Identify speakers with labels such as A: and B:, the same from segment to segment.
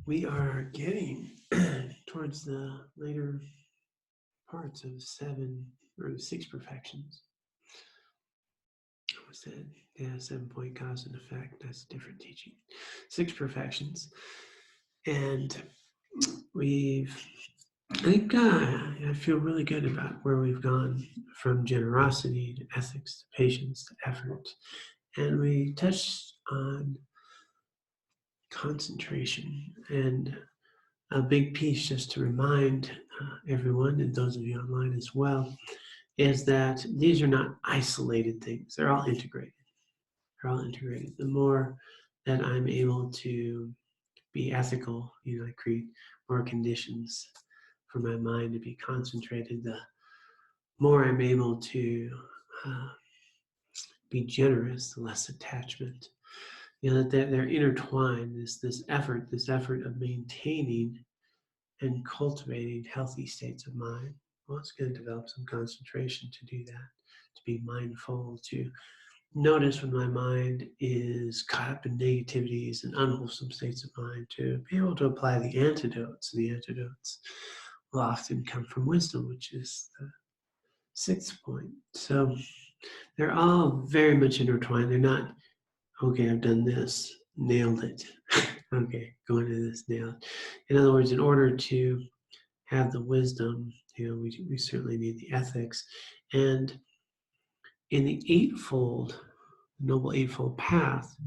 A: We are getting towards the later parts of 7 or 6 perfections. What's that? Yeah, 7-point cause and effect. That's different teaching. 6 perfections. And I feel really good about where we've gone from generosity to ethics to patience to effort. And we touched on concentration, and a big piece just to remind everyone, and those of you online as well, is that these are not isolated things. They're all integrated. They're all integrated. The more that I'm able to be ethical, I create more conditions for my mind to be concentrated, the more I'm able to be generous, the less attachment. That they're intertwined, this effort of maintaining and cultivating healthy states of mind. Well, it's going to develop some concentration to do that, to be mindful, to notice when my mind is caught up in negativities and unwholesome states of mind, to be able to apply the antidotes. And the antidotes will often come from wisdom, which is the 6th point. So they're all very much intertwined. They're not, okay, I've done this, nailed it. Okay, going to this, nailed it. In other words, in order to have the wisdom, we certainly need the ethics. And in the Noble Eightfold Path,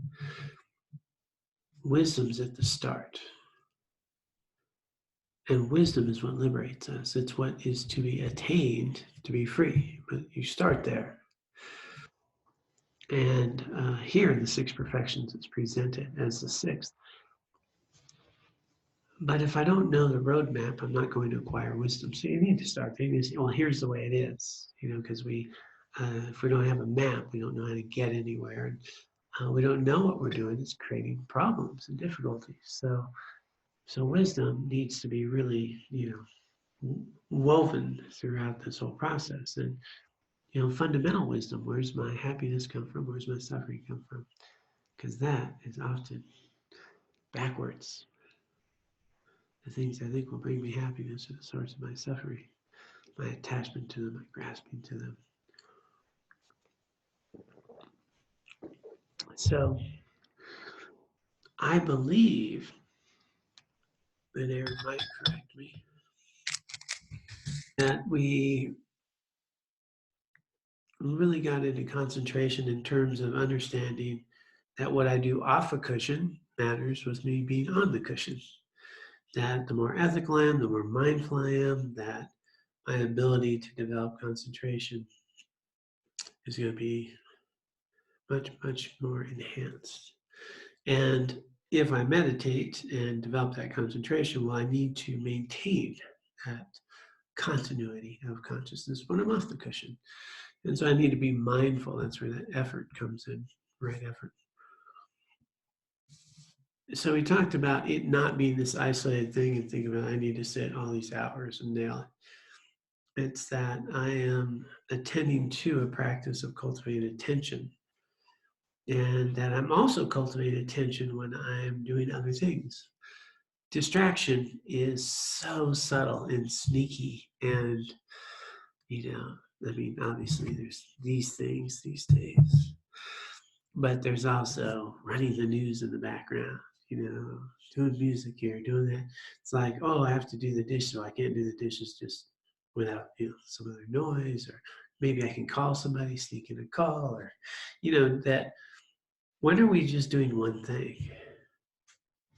A: wisdom's at the start. And wisdom is what liberates us. It's what is to be attained to be free. But you start there. And here in the 6 perfections, it's presented as the 6th. But if I don't know the roadmap, I'm not going to acquire wisdom. So you need to start there. You need to say, well, here's the way it is. Because if we don't have a map, we don't know how to get anywhere. And we don't know what we're doing. It's creating problems and difficulties. So wisdom needs to be really, woven throughout this whole process. And, fundamental wisdom, where's my happiness come from? Where's my suffering come from? Because that is often backwards. The things I think will bring me happiness are the source of my suffering, my attachment to them, my grasping to them. So I believe, and Aaron might correct me, that we really got into concentration in terms of understanding that what I do off a cushion matters with me being on the cushion. That the more ethical I am, the more mindful I am, that my ability to develop concentration is going to be much, much more enhanced. And if I meditate and develop that concentration, well, I need to maintain that continuity of consciousness when I'm off the cushion. And so I need to be mindful. That's where that effort comes in, right effort. So we talked about it not being this isolated thing and think about I need to sit all these hours and nail it. It's that I am attending to a practice of cultivating attention, and that I'm also cultivating attention when I'm doing other things. Distraction is so subtle and sneaky, and obviously there's these things these days, but there's also running the news in the background, doing music here, doing that. It's like, oh, I have to do the dishes. Well, I can't do the dishes just without, some other noise, or maybe I can call somebody, sneak in a call, or, that when are we just doing one thing?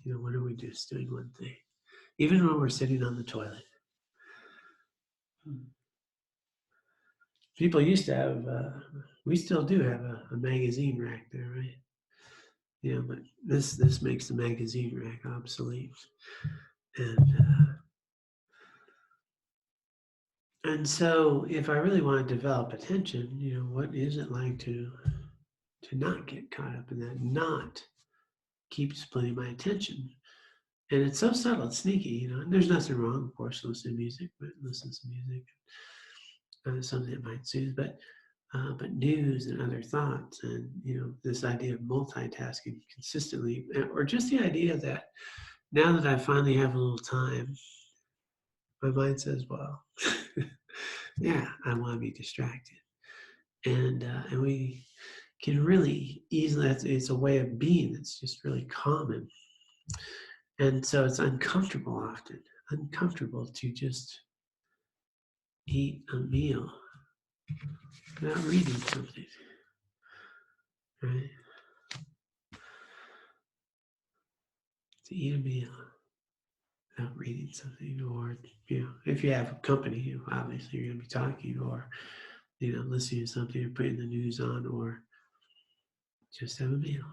A: When are we just doing one thing? Even when we're sitting on the toilet. People used to have, we still do have a magazine rack there, right? Yeah, but this makes the magazine rack obsolete. And so if I really want to develop attention, what is it like to not get caught up in that, not keep splitting my attention? And it's so subtle, it's sneaky, and there's nothing wrong, of course, listen to music, but listen to music. Something that might soothe, but news and other thoughts, and this idea of multitasking consistently, or just the idea that now that I finally have a little time, my mind says, well, yeah, I want to be distracted. And we can really easily, it's a way of being that's just really common. And so it's uncomfortable often, uncomfortable to just eat a meal without reading something, right? To eat a meal without reading something, or if you have company, obviously you're going to be talking, or listening to something, or putting the news on, or just have a meal.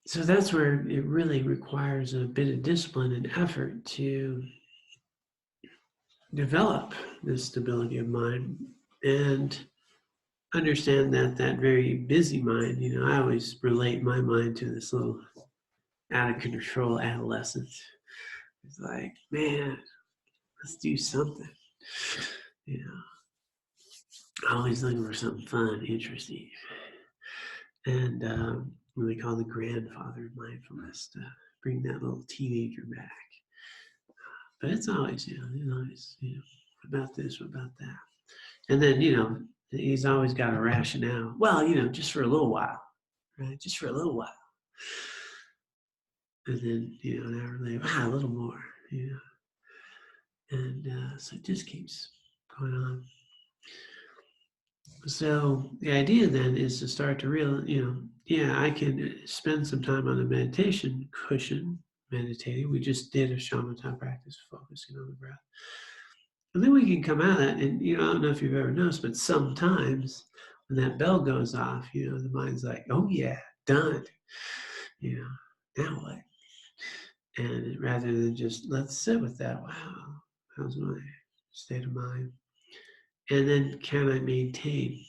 A: So that's where it really requires a bit of discipline and effort to develop this stability of mind and understand that that very busy mind, I always relate my mind to this little out of control adolescent. It's like, man, let's do something. Always looking for something fun, interesting. And what they call the grandfather of mindfulness to bring that little teenager back. But it's always, about this, about that. And then, he's always got a rationale. Well, just for a little while, right? Just for a little while. And then, an hour later, a little more, And so it just keeps going on. So the idea then is to start to realize, I can spend some time on the meditation cushion, meditating. We just did a shamatha practice, focusing on the breath. And then we can come out of that, and I don't know if you've ever noticed, but sometimes when that bell goes off, the mind's like, oh yeah, done. Now what? And rather than just let's sit with that, wow, how's my state of mind? And then can I maintain,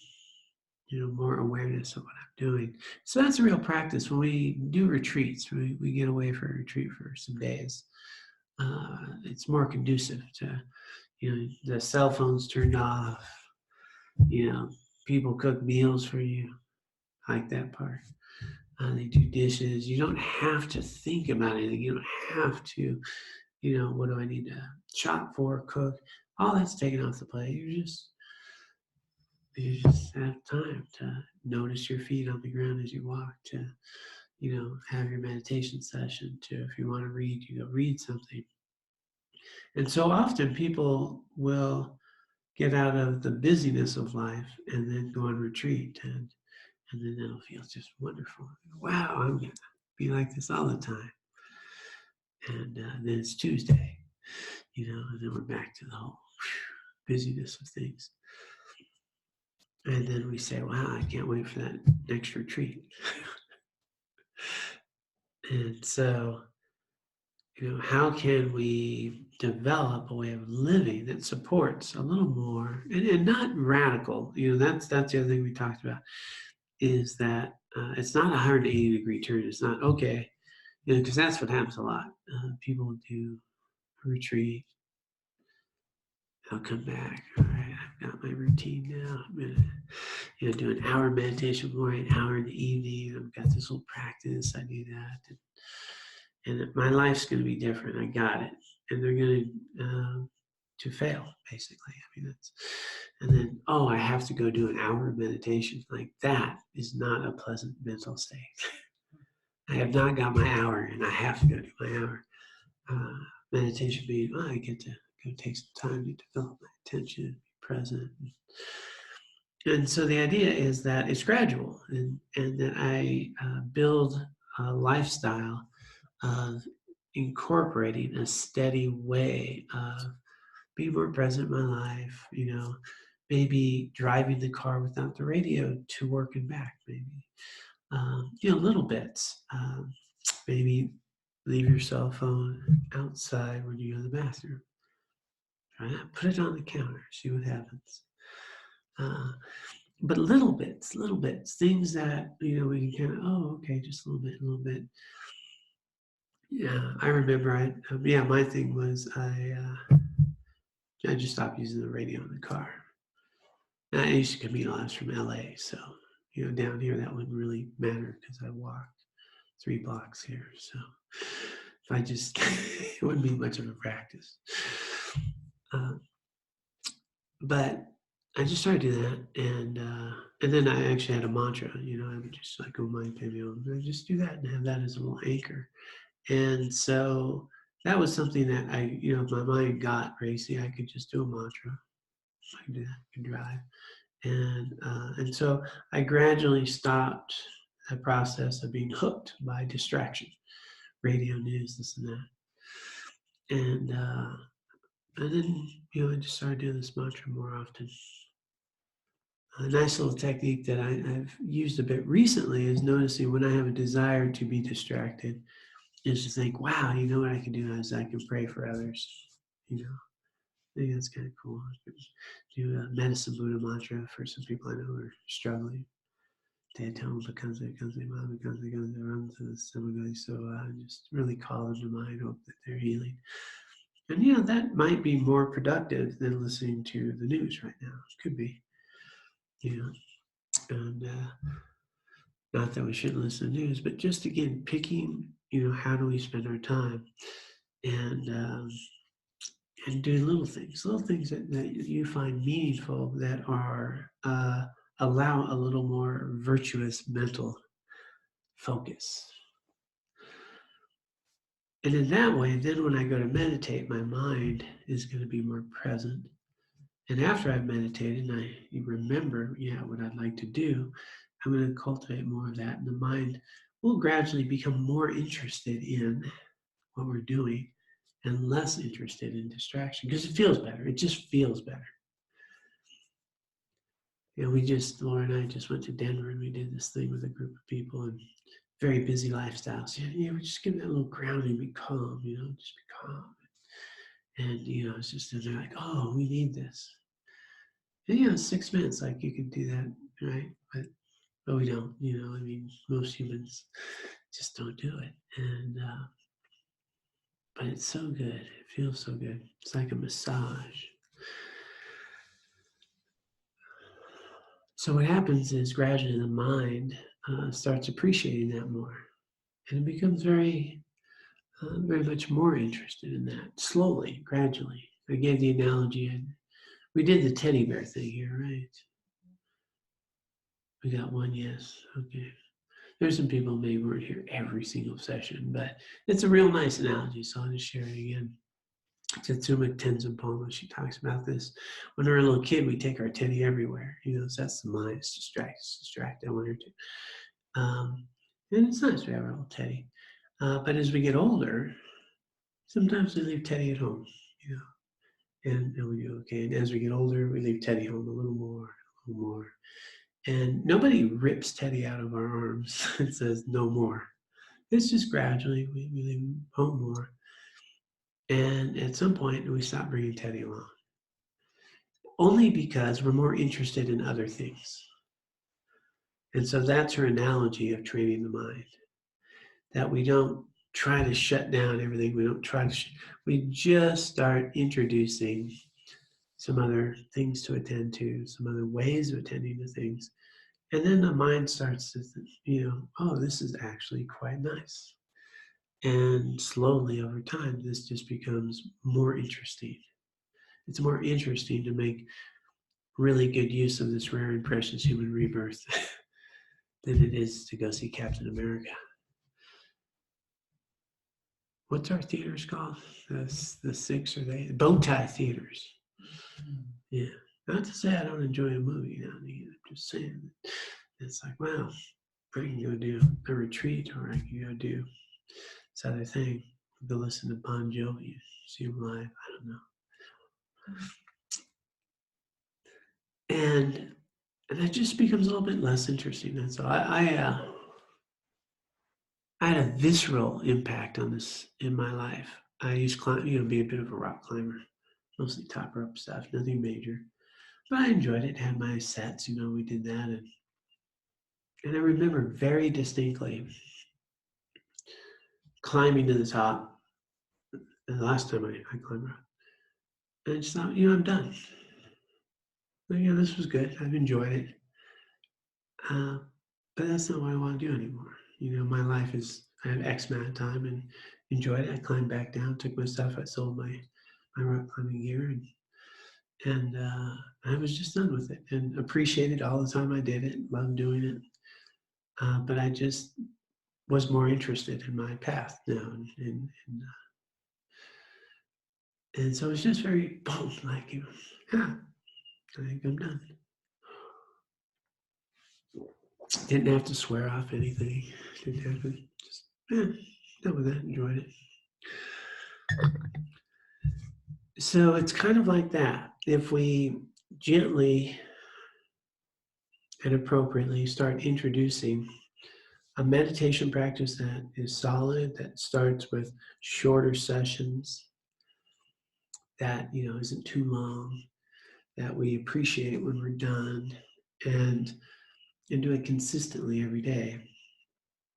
A: more awareness of what I'm doing? So that's a real practice. When we do retreats, we get away for a retreat for some days. It's more conducive to, the cell phone's turned off. People cook meals for you. I like that part. They do dishes. You don't have to think about anything. You don't have to, what do I need to chop for, cook? All that's taken off the plate. You just have time to notice your feet on the ground as you walk, to, have your meditation session, to, if you want to read, you go read something. And so often people will get out of the busyness of life and then go on retreat, and then it'll feel just wonderful. Wow, I'm going to be like this all the time. And then it's Tuesday, and then we're back to the whole busyness of things. And then we say, wow, I can't wait for that next retreat. And so, how can we develop a way of living that supports a little more, and not radical? That's the other thing we talked about, is that it's not a 180-degree turn. It's not, okay, because that's what happens a lot. People do a retreat. I'll come back. All right, I've got my routine now. I'm gonna, do an hour meditation morning, an hour in the evening. I've got this little practice. I do that, and my life's gonna be different. I got it, and they're gonna to fail, basically. I mean, and then I have to go do an hour of meditation. Like, that is not a pleasant mental state. I have not got my hour, and I have to go do my hour. Meditation being, I get to go take some time to develop my attention, be present. And so the idea is that it's gradual, and that I build a lifestyle of incorporating a steady way of being more present in my life, maybe driving the car without the radio to work and back, maybe, little bits. Maybe leave your cell phone outside when you go to the bathroom. Right? Put it on the counter, see what happens. But little bits, things that, we can kind of, okay, just a little bit. Yeah, I remember, my thing was I just stopped using the radio in the car. And I used to commute a lot from LA, so, down here that wouldn't really matter because I walked. 3 blocks here. So if I just, it wouldn't be much of a practice. But I just started doing that, and then I actually had a mantra. I would just like go mind I just do that and have that as a little anchor. And so that was something that if my mind got racy, I could just do a mantra. I could do that. I could drive, and so I gradually stopped that process of being hooked by distraction, radio, news, this and that, and then I just started doing this mantra more often. A nice little technique that I've used a bit recently is noticing when I have a desire to be distracted, is to think, wow, what I can do is I can pray for others. I think that's kind of cool. Do a medicine Buddha mantra for some people I know who are struggling. Just really call them to mind, hope that they're healing. And that might be more productive than listening to the news right now. It could be. And not that we shouldn't listen to news, but just again picking, how do we spend our time, and doing little things that you find meaningful, that are allow a little more virtuous mental focus. And in that way, then when I go to meditate, my mind is going to be more present. And after I've meditated and I remember, what I'd like to do, I'm going to cultivate more of that. And the mind will gradually become more interested in what we're doing and less interested in distraction, because it feels better. It just feels better. Laura and I just went to Denver and we did this thing with a group of people and very busy lifestyles. We just give that a little grounding, be calm, just be calm. And, it's just, they're like, oh, we need this. And 6 minutes, like you could do that, right? But we don't, most humans just don't do it. And, but it's so good. It feels so good. It's like a massage. So what happens is gradually the mind starts appreciating that more. And it becomes very much more interested in that, slowly, gradually. I gave the analogy, we did the teddy bear thing here, right? We got one, yes, okay. There's some people maybe weren't here every single session, but it's a real nice analogy, so I'll just share it again. Tatsuma Tenzin, she talks about this. When we were a little kid, we take our teddy everywhere. So that's the mind. It's distract. I want her to. And it's nice we have our little teddy. But as we get older, sometimes we leave Teddy at home, and we do okay. And as we get older, we leave Teddy home a little more. And nobody rips Teddy out of our arms and says, no more. It's just gradually, we leave him home more. And at some point, we stop bringing Teddy along. Only because we're more interested in other things. And so that's her analogy of training the mind. That we don't try to shut down everything. We don't try to, we just start introducing some other things to attend to, some other ways of attending to things. And then the mind starts to think, oh, this is actually quite nice. And slowly over time, this just becomes more interesting. It's more interesting to make really good use of this rare and precious human rebirth than it is to go see Captain America. What's our theaters called? The 6 or the 8? Bowtie theaters. Yeah. Not to say I don't enjoy a movie now and again. I'm just saying it's like, wow, I can go do a retreat, or I can go do this other thing. Go listen to Bon Jovi, see him live. I don't know. And that just becomes a little bit less interesting. And so I had a visceral impact on this in my life. I used to be a bit of a rock climber, mostly top rope stuff, nothing major. But I enjoyed it, had my sets, we did that. And I remember very distinctly climbing to the top, the last time I climbed up. And I just thought, I'm done. But, this was good. I've enjoyed it. But that's not what I want to do anymore. my life is, I have X amount of time and enjoyed it. I climbed back down, took my stuff, I sold my rock climbing gear, and I was just done with it and appreciated all the time I did it, loved doing it. But I just was more interested in my path now. And so it's just very boom, like, I think I'm done. Didn't have to swear off anything. Didn't have to, just, done with that, enjoyed it. So it's kind of like that. If we gently and appropriately start introducing a meditation practice that is solid, that starts with shorter sessions, that isn't too long, that we appreciate when we're done, and do it consistently every day.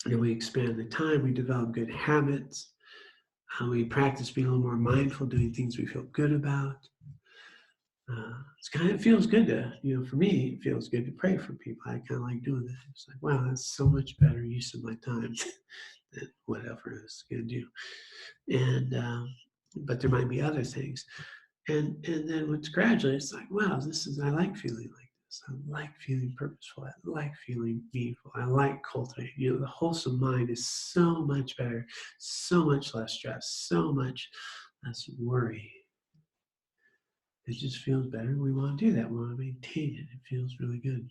A: And we expand the time, we develop good habits, we practice being a little more mindful, doing things we feel good about. It feels good to, for me, it feels good to pray for people. I kind of like doing that. It's like, wow, that's so much better use of my time than whatever it's going to do. And but there might be other things. And then what's gradually, it's like, wow, I like feeling like this. I like feeling purposeful. I like feeling meaningful. I like cultivating. The wholesome mind is so much better, so much less stress, so much less worry. It just feels better. We want to do that. We want to maintain it. It feels really good.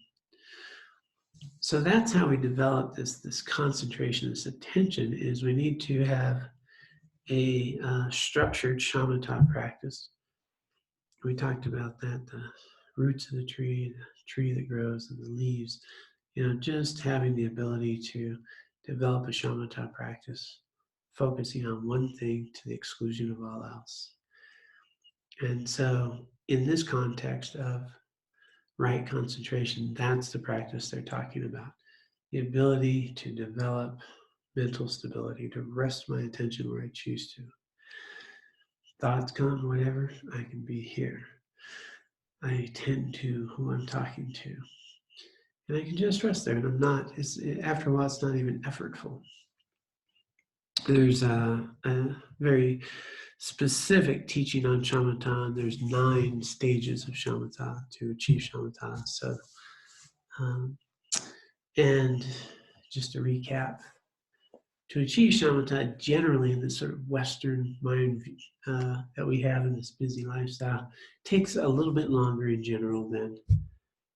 A: So that's how we develop this concentration, this attention, is we need to have a structured shamatha practice. We talked about that, the roots of the tree that grows, and the leaves. Just having the ability to develop a shamatha practice, focusing on one thing to the exclusion of all else. And so in this context of right concentration, that's the practice they're talking about. The ability to develop mental stability, to rest my attention where I choose to. Thoughts come, whatever, I can be here. I attend to who I'm talking to. And I can just rest there, and I'm not, after a while, it's not even effortful. There's a very specific teaching on shamatha. There's 9 stages of shamatha to achieve shamatha. So, and just to recap, to achieve shamatha, generally in this sort of Western mind that we have in this busy lifestyle, takes a little bit longer in general than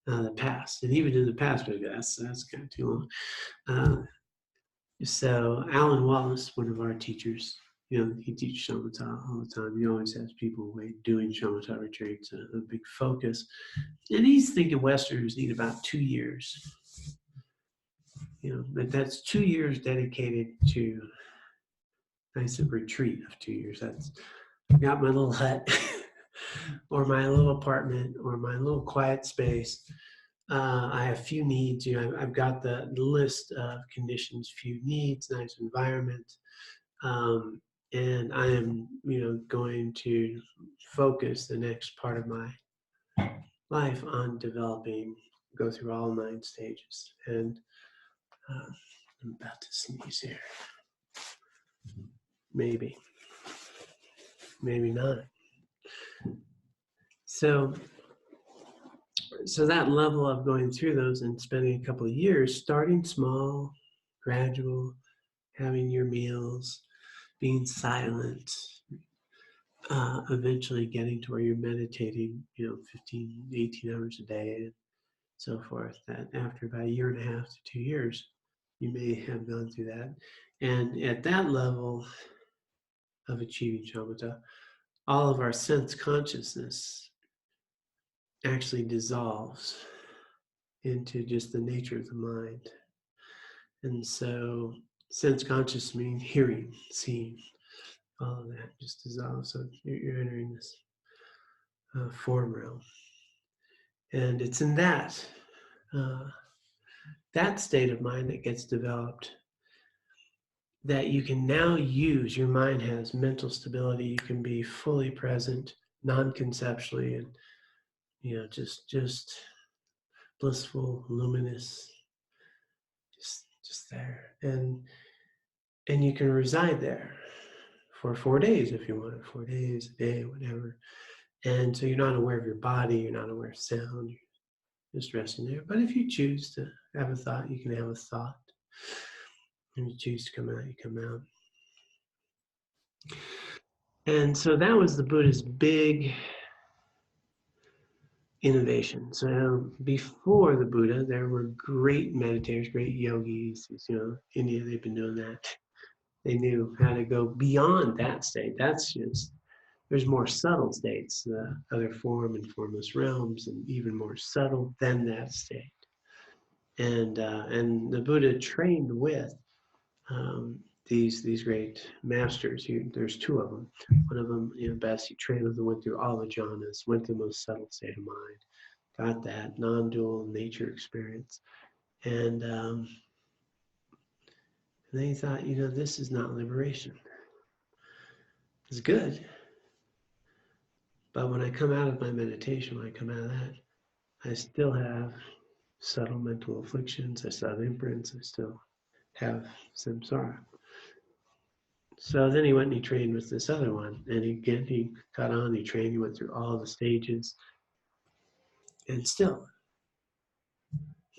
A: the past. And even in the past, that's kind of too long. So Alan Wallace, one of our teachers, he teaches shamatha all the time. He always has people doing shamatha retreats, a big focus. And he's thinking Westerners need about 2 years. But that's 2 years dedicated to a retreat of 2 years. I got my little hut or my little apartment or my little quiet space. I have few needs. I've got the list of conditions, few needs, nice environment, and I am, going to focus the next part of my life on go through all 9 stages. And I'm about to sneeze here. Maybe not. So that level of going through those and spending a couple of years, starting small, gradual, having your meals, being silent, eventually getting to where you're meditating, 15, 18 hours a day and so forth, that after about 1.5 years to 2 years, you may have gone through that. And at that level of achieving shamatha, all of our sense consciousness actually dissolves into just the nature of the mind. And so sense consciousness means hearing, seeing, all of that just dissolves. So you're entering this form realm. And it's in that state of mind that gets developed that you can now use. Your mind has mental stability. You can be fully present, non-conceptually, and just blissful, luminous, just there, and you can reside there for 4 days if you want, 4 days, a day, whatever. And so you're not aware of your body, you're not aware of sound, you're just resting there. But if you choose to have a thought, you can have a thought. If you choose to come out, you come out. And so that was the Buddha's big innovation. So before the Buddha, there were great meditators, great yogis. India, they've been doing that. They knew how to go beyond that state. That's just, there's more subtle states, other form and formless realms, and even more subtle than that state. And the Buddha trained with these great masters. There's two of them. One of them, best, he trained with them, went through all the jhanas, went to the most subtle state of mind, got that non-dual nature experience. And then he thought, this is not liberation. It's good. But when I come out of my meditation, when I come out of that, I still have subtle mental afflictions, I still have imprints, I still have samsara. So then he went and he trained with this other one, and he got on, he trained, he went through all the stages, and still,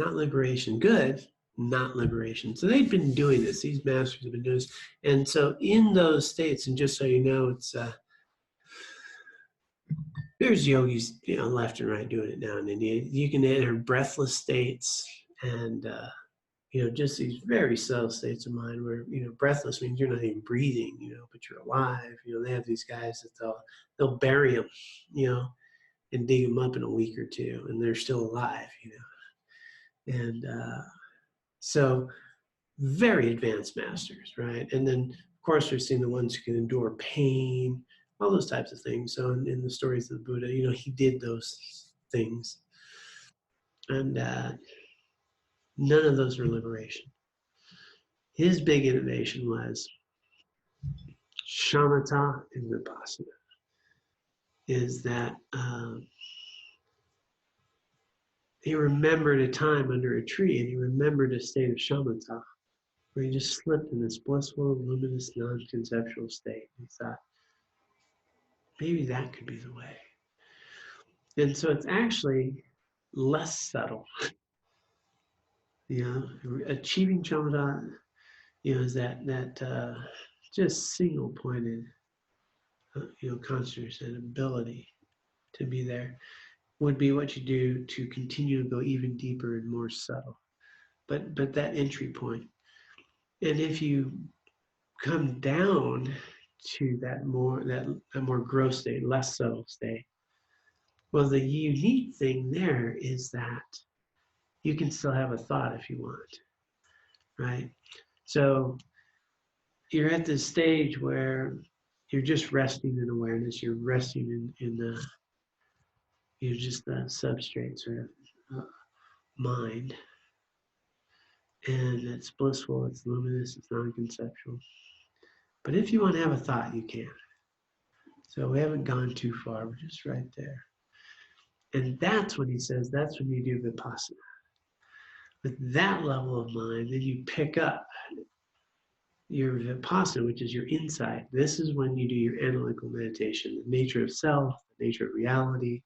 A: not liberation. Good, not liberation. So they'd been doing this, these masters have been doing this, and so in those states, and just so you know, it's there's yogis, left and right doing it now in India. You can enter breathless states, and just these very subtle states of mind where, breathless means you're not even breathing, but you're alive. They have these guys that they'll bury them, and dig them up in a week or two, and they're still alive, And so very advanced masters, right? And then, of course, we've seen the ones who can endure pain, all those types of things. So in the stories of the Buddha, he did those things. And none of those were liberation. His big innovation was shamatha and vipassana. Is that he remembered a time under a tree, and he remembered a state of shamatha where he just slipped in this blissful, luminous, non-conceptual state. He thought, maybe that could be the way. And so it's actually less subtle. Achieving shamatha, is that just single-pointed, consciousness and ability to be there would be what you do to continue to go even deeper and more subtle. But that entry point. And if you come down to that more gross state, less subtle state, well, the unique thing there is that you can still have a thought if you want, right? So you're at this stage where you're just resting in awareness. You're resting in the, just the substrate sort of mind. And it's blissful, it's luminous, it's non-conceptual. But if you want to have a thought, you can. So we haven't gone too far, we're just right there. And that's when he says, that's when you do vipassana. With that level of mind, then you pick up your vipassana, which is your insight. This is when you do your analytical meditation, the nature of self, the nature of reality,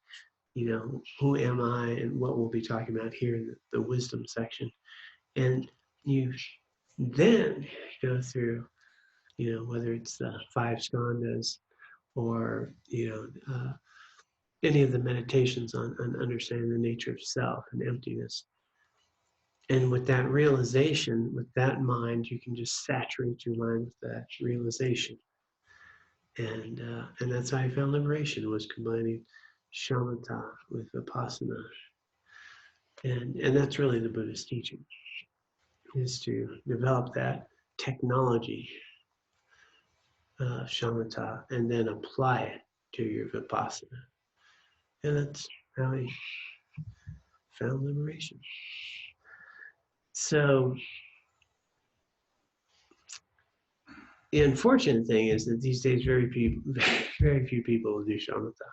A: who am I, and what we'll be talking about here in the wisdom section. And you then go through, whether it's the 5 skandhas or, any of the meditations on understanding the nature of self and emptiness. And with that realization, with that mind, you can just saturate your mind with that realization. And that's how I found liberation, was combining shamatha with vipassana. And that's really the Buddhist teaching, is to develop that technology, shamatha, and then apply it to your vipassana. And that's how I found liberation. So the unfortunate thing is that these days very few people will do shamatha.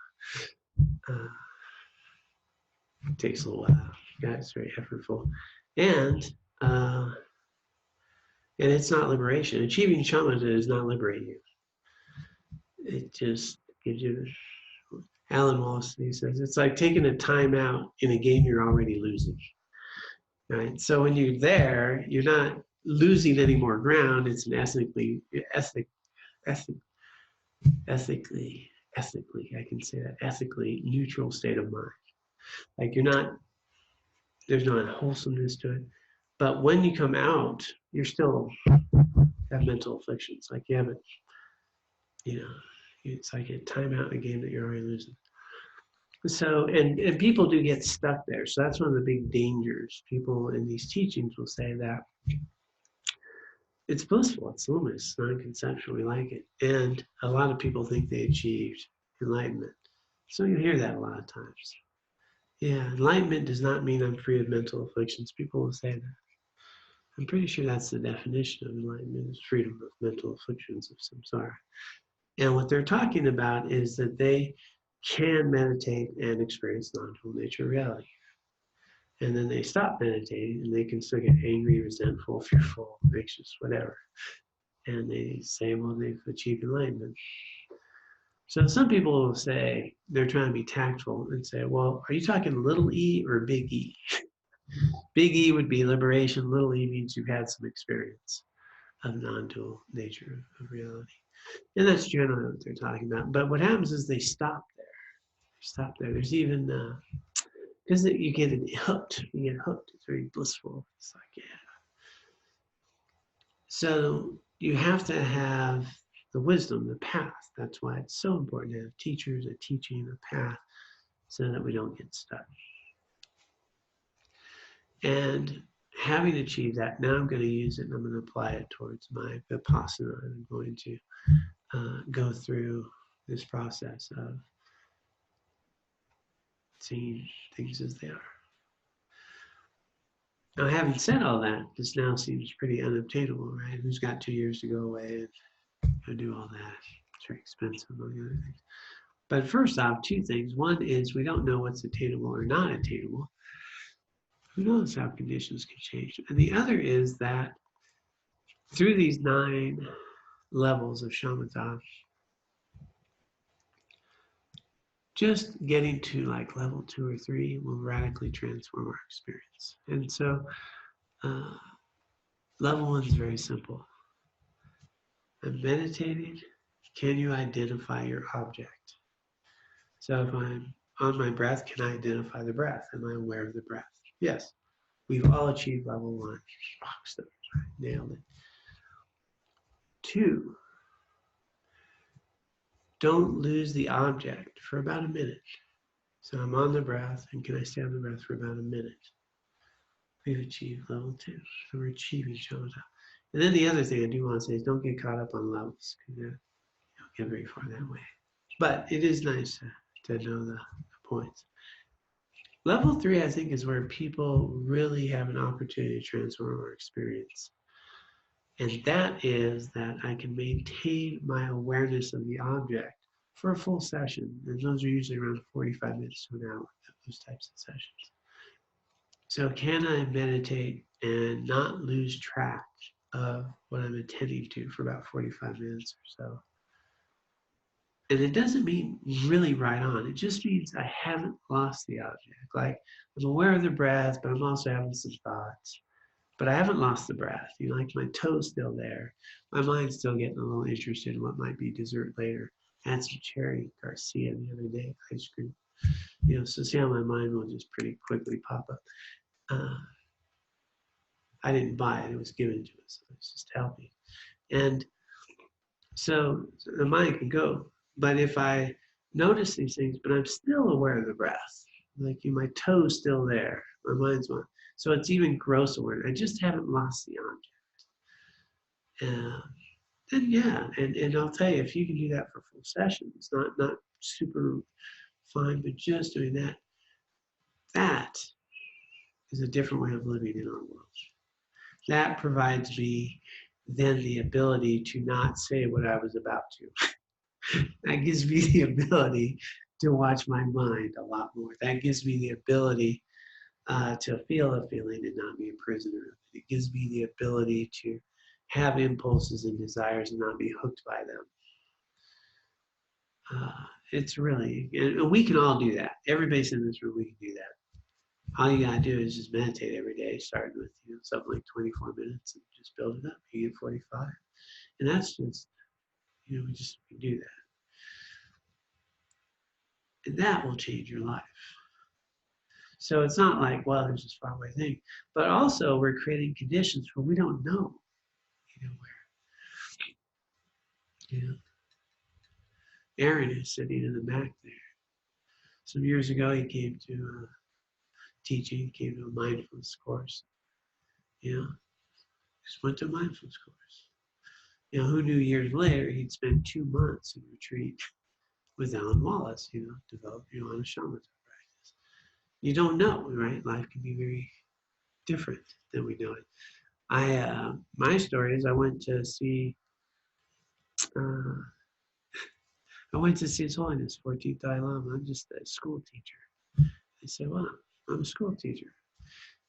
A: It takes a little while. Yeah, it's very effortful. And And it's not liberation. Achieving shamatha does not liberate you. It just gives you, Alan Wallace, he says, it's like taking a timeout in a game you're already losing. Right? So when you're there, you're not losing any more ground. It's an ethically, I can say that, ethically neutral state of mind. Like you're not, there's no unwholesomeness to it. But when you come out, you're still have mental afflictions. Like you haven't, it's like a timeout in a game that you're already losing. So, and people do get stuck there. So that's one of the big dangers. People in these teachings will say that it's blissful, it's luminous, non-conceptual, we like it. And a lot of people think they achieved enlightenment. So you hear that a lot of times. Yeah, enlightenment does not mean I'm free of mental afflictions. People will say that. I'm pretty sure that's the definition of enlightenment, is freedom of mental afflictions of samsara. And what they're talking about is that they can meditate and experience non-dual nature reality. And then they stop meditating and they can still get angry, resentful, fearful, anxious, whatever. And they say, well, they've achieved enlightenment. So some people will say, they're trying to be tactful and say, well, are you talking little e or big E? Big E would be liberation. Little e means you've had some experience of non-dual nature of reality. And that's generally what they're talking about. But what happens is they stop there. They stop there. There's even, because you get hooked. You get hooked. It's very blissful. It's like, yeah. So you have to have the wisdom, the path. That's why it's so important to have teachers, a teaching, a path, so that we don't get stuck. And having achieved that, now I'm going to use it and I'm going to apply it towards my Vipassana. I'm going to go through this process of seeing things as they are. Now, having said all that, this now seems pretty unobtainable, right? Who's got 2 years to go away and do all that? It's very expensive, among other things. But first off, two things. One is we don't know what's attainable or not attainable. Who knows how conditions can change? And the other is that through these 9 levels of shamatha, just getting to like level 2 or 3 will radically transform our experience. And so level 1 is very simple. I'm meditating. Can you identify your object? So if I'm on my breath, can I identify the breath? Am I aware of the breath? Yes. We've all achieved level 1. Nailed it. 2, don't lose the object for about a minute. So I'm on the breath, and can I stay on the breath for about a minute? We've achieved level 2. So we're achieving shamatha. And then the other thing I do want to say is don't get caught up on levels, because you don't get very far that way. But it is nice to know the points. Level 3, I think, is where people really have an opportunity to transform our experience. And that is that I can maintain my awareness of the object for a full session. And those are usually around 45 minutes to an hour, those types of sessions. So can I meditate and not lose track of what I'm attending to for about 45 minutes or so? And it doesn't mean really right on. It just means I haven't lost the object. Like I'm aware of the breath, but I'm also having some thoughts. But I haven't lost the breath. Like my toe's still there. My mind's still getting a little interested in what might be dessert later. I had some cherry Garcia the other day, ice cream. So see how my mind will just pretty quickly pop up. I didn't buy it. It was given to us. So it's just helping. And so the mind can go. But if I notice these things, but I'm still aware of the breath, like my toe's still there, my mind's on. So it's even gross awareness. I just haven't lost the object. Then yeah, and I'll tell you, if you can do that for full sessions, not super fine, but just doing that, that is a different way of living in our world. That provides me then the ability to not say what I was about to. That gives me the ability to watch my mind a lot more. That gives me the ability to feel a feeling and not be a prisoner. It gives me the ability to have impulses and desires and not be hooked by them. It's really, and we can all do that. Everybody's in this room, we can do that. All you gotta do is just meditate every day, starting with something like 24 minutes, and just build it up. You get 45, and that's just we do that, and that will change your life. So it's not like, well, there's this faraway thing, but also we're creating conditions where we don't know, where. Aaron is sitting in the back there. Some years ago, he came to teaching, came to a mindfulness course. Just went to a mindfulness course. Who knew years later he'd spend 2 months in retreat with Alan Wallace, developing on a shamatha practice. You don't know, right? Life can be very different than we know it. My story is I went to see His Holiness 14th Dalai Lama. I'm just a school teacher. I said, well, I'm a school teacher.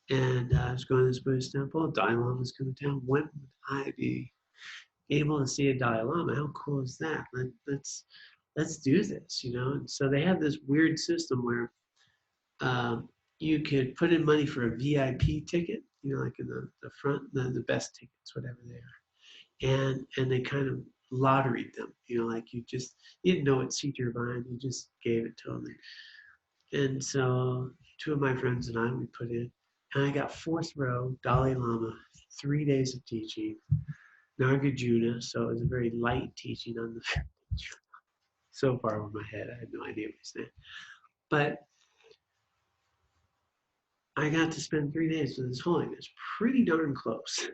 A: And I was going to this Buddhist temple. Dalai Lama's coming down. When would I be able to see a Dalai Lama? How cool is that? Let's do this, And so they have this weird system where you could put in money for a VIP ticket, like in the front, the best tickets, whatever they are. And they kind of lotteried them, like you didn't know what seat you're buying, you just gave it to them. And so 2 of my friends and I, we put in, and I got 4th row, Dalai Lama, 3 days of teaching, Nagarjuna, so it was a very light teaching on the so far over my head, I had no idea what he's saying. But I got to spend 3 days with His Holiness, pretty darn close.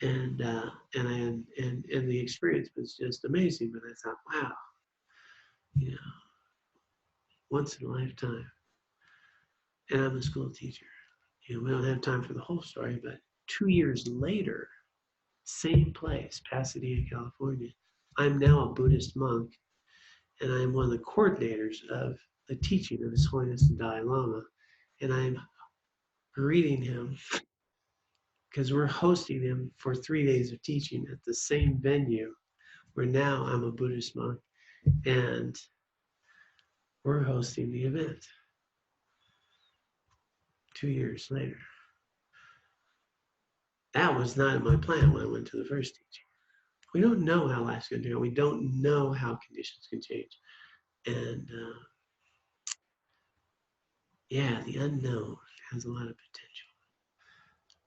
A: And the experience was just amazing. But I thought, wow, once in a lifetime. And I'm a school teacher. We don't have time for the whole story, but 2 years later, same place, Pasadena, California, I'm now a Buddhist monk, and I'm one of the coordinators of the teaching of His Holiness the Dalai Lama, and I'm greeting him because we're hosting him for 3 days of teaching at the same venue where now I'm a Buddhist monk, and we're hosting the event 2 years later. That was not in my plan when I went to the first teaching. We don't know how life's going to go. We don't know how conditions can change. And the unknown has a lot of potential.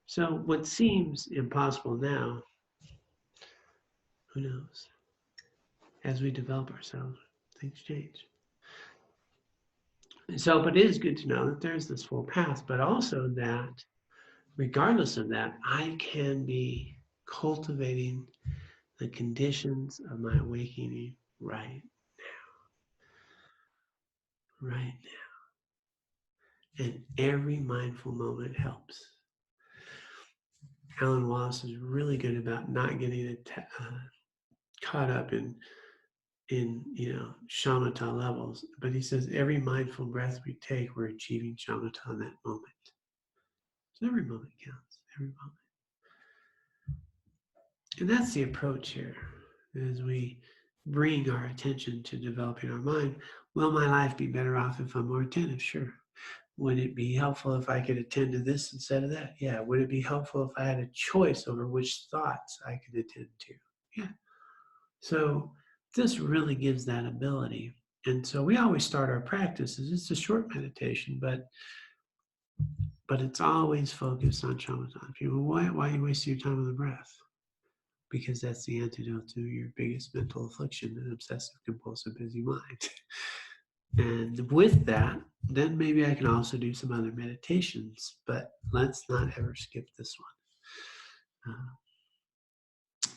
A: So what seems impossible now, who knows? As we develop ourselves, things change. So, but it is good to know that there's this full path, but also that regardless of that, I can be cultivating the conditions of my awakening right now. And every mindful moment helps. Alan Wallace is really good about not getting caught up in shamatha levels, but he says every mindful breath we take, we're achieving shamatha in that moment. So every moment counts, every moment. And that's the approach here, as we bring our attention to developing our mind. Will my life be better off if I'm more attentive? Sure. Would it be helpful if I could attend to this instead of that? Yeah. Would it be helpful if I had a choice over which thoughts I could attend to? Yeah. So this really gives that ability. And so we always start our practices. It's a short meditation, but it's always focused on shamatha. People, why are you wasting your time on the breath? Because that's the antidote to your biggest mental affliction, an obsessive compulsive busy mind. And with that, then maybe I can also do some other meditations, but let's not ever skip this one.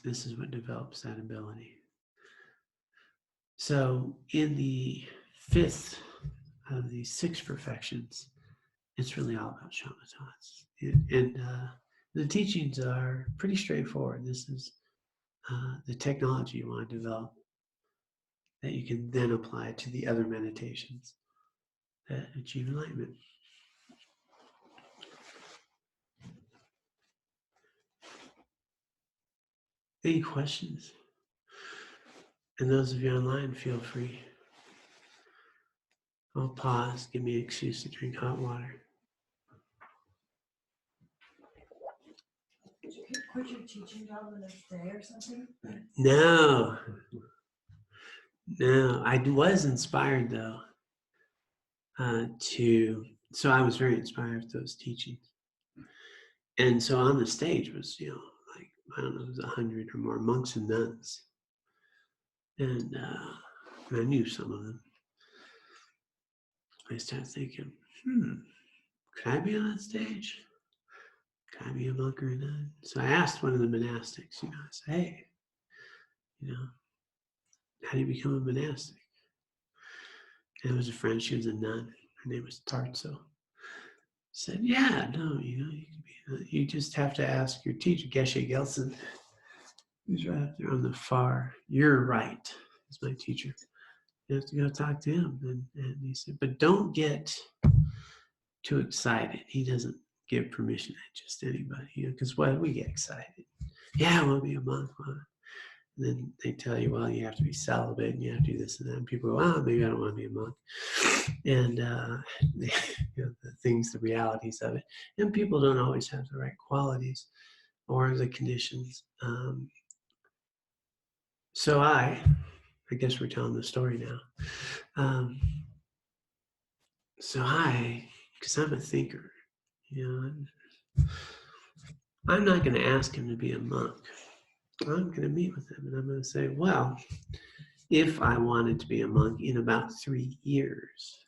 A: This is what develops that ability. So in the 5th of the 6 perfections, it's really all about shamatha. And the teachings are pretty straightforward. This is the technology you want to develop that you can then apply to the other meditations that achieve enlightenment. Any questions? And those of you online, feel free. I'll pause, give me an excuse to drink hot water.
B: Did you quit your teaching job the next day or something?
A: No. I was inspired though so I was very inspired with those teachings. And so on the stage was, like, I don't know, it was 100 or more monks and nuns. And I knew some of them. I started thinking, could I be on that stage? Could I be a monk or a nun? So I asked one of the monastics, I said, hey, how do you become a monastic? And it was a friend, she was a nun. Her name was Tartso. Said, yeah, no, you just have to ask your teacher, Geshe Gelsen, who's right up there on the far. You're right, is my teacher. You have to go talk to him. And he said, but don't get too excited. He doesn't give permission to just anybody, because we get excited. Yeah, I want to be a monk. And then they tell you, well, you have to be celibate and you have to do this and that. And people go, oh, maybe I don't want to be a monk. And the things, the realities of it. And people don't always have the right qualities or the conditions. So I guess we're telling the story now. Because I'm a thinker, I'm not going to ask him to be a monk. I'm going to meet with him and I'm going to say, well, if I wanted to be a monk in about 3 years,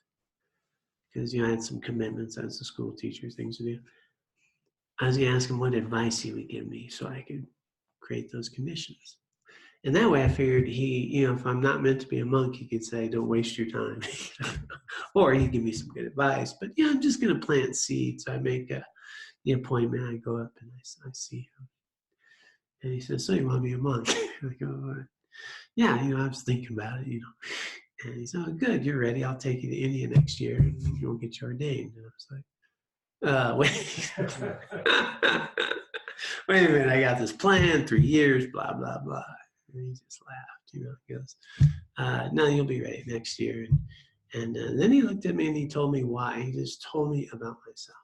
A: because I had some commitments as a school teacher, things to do, I was going to ask him what advice he would give me so I could create those conditions. And that way I figured if I'm not meant to be a monk, he could say, don't waste your time. Or he'd give me some good advice. But I'm just going to plant seeds. I make the appointment. I go up and I see him. And he says, so you want to be a monk? I go, yeah, I was thinking about it, And he said, oh, good, you're ready. I'll take you to India next year and you'll get you ordained. And I was like, wait a minute, I got this plan, 3 years, blah, blah, blah. And he just laughed, he goes, no, you'll be ready next year. And then he looked at me and he told me why. He just told me about myself.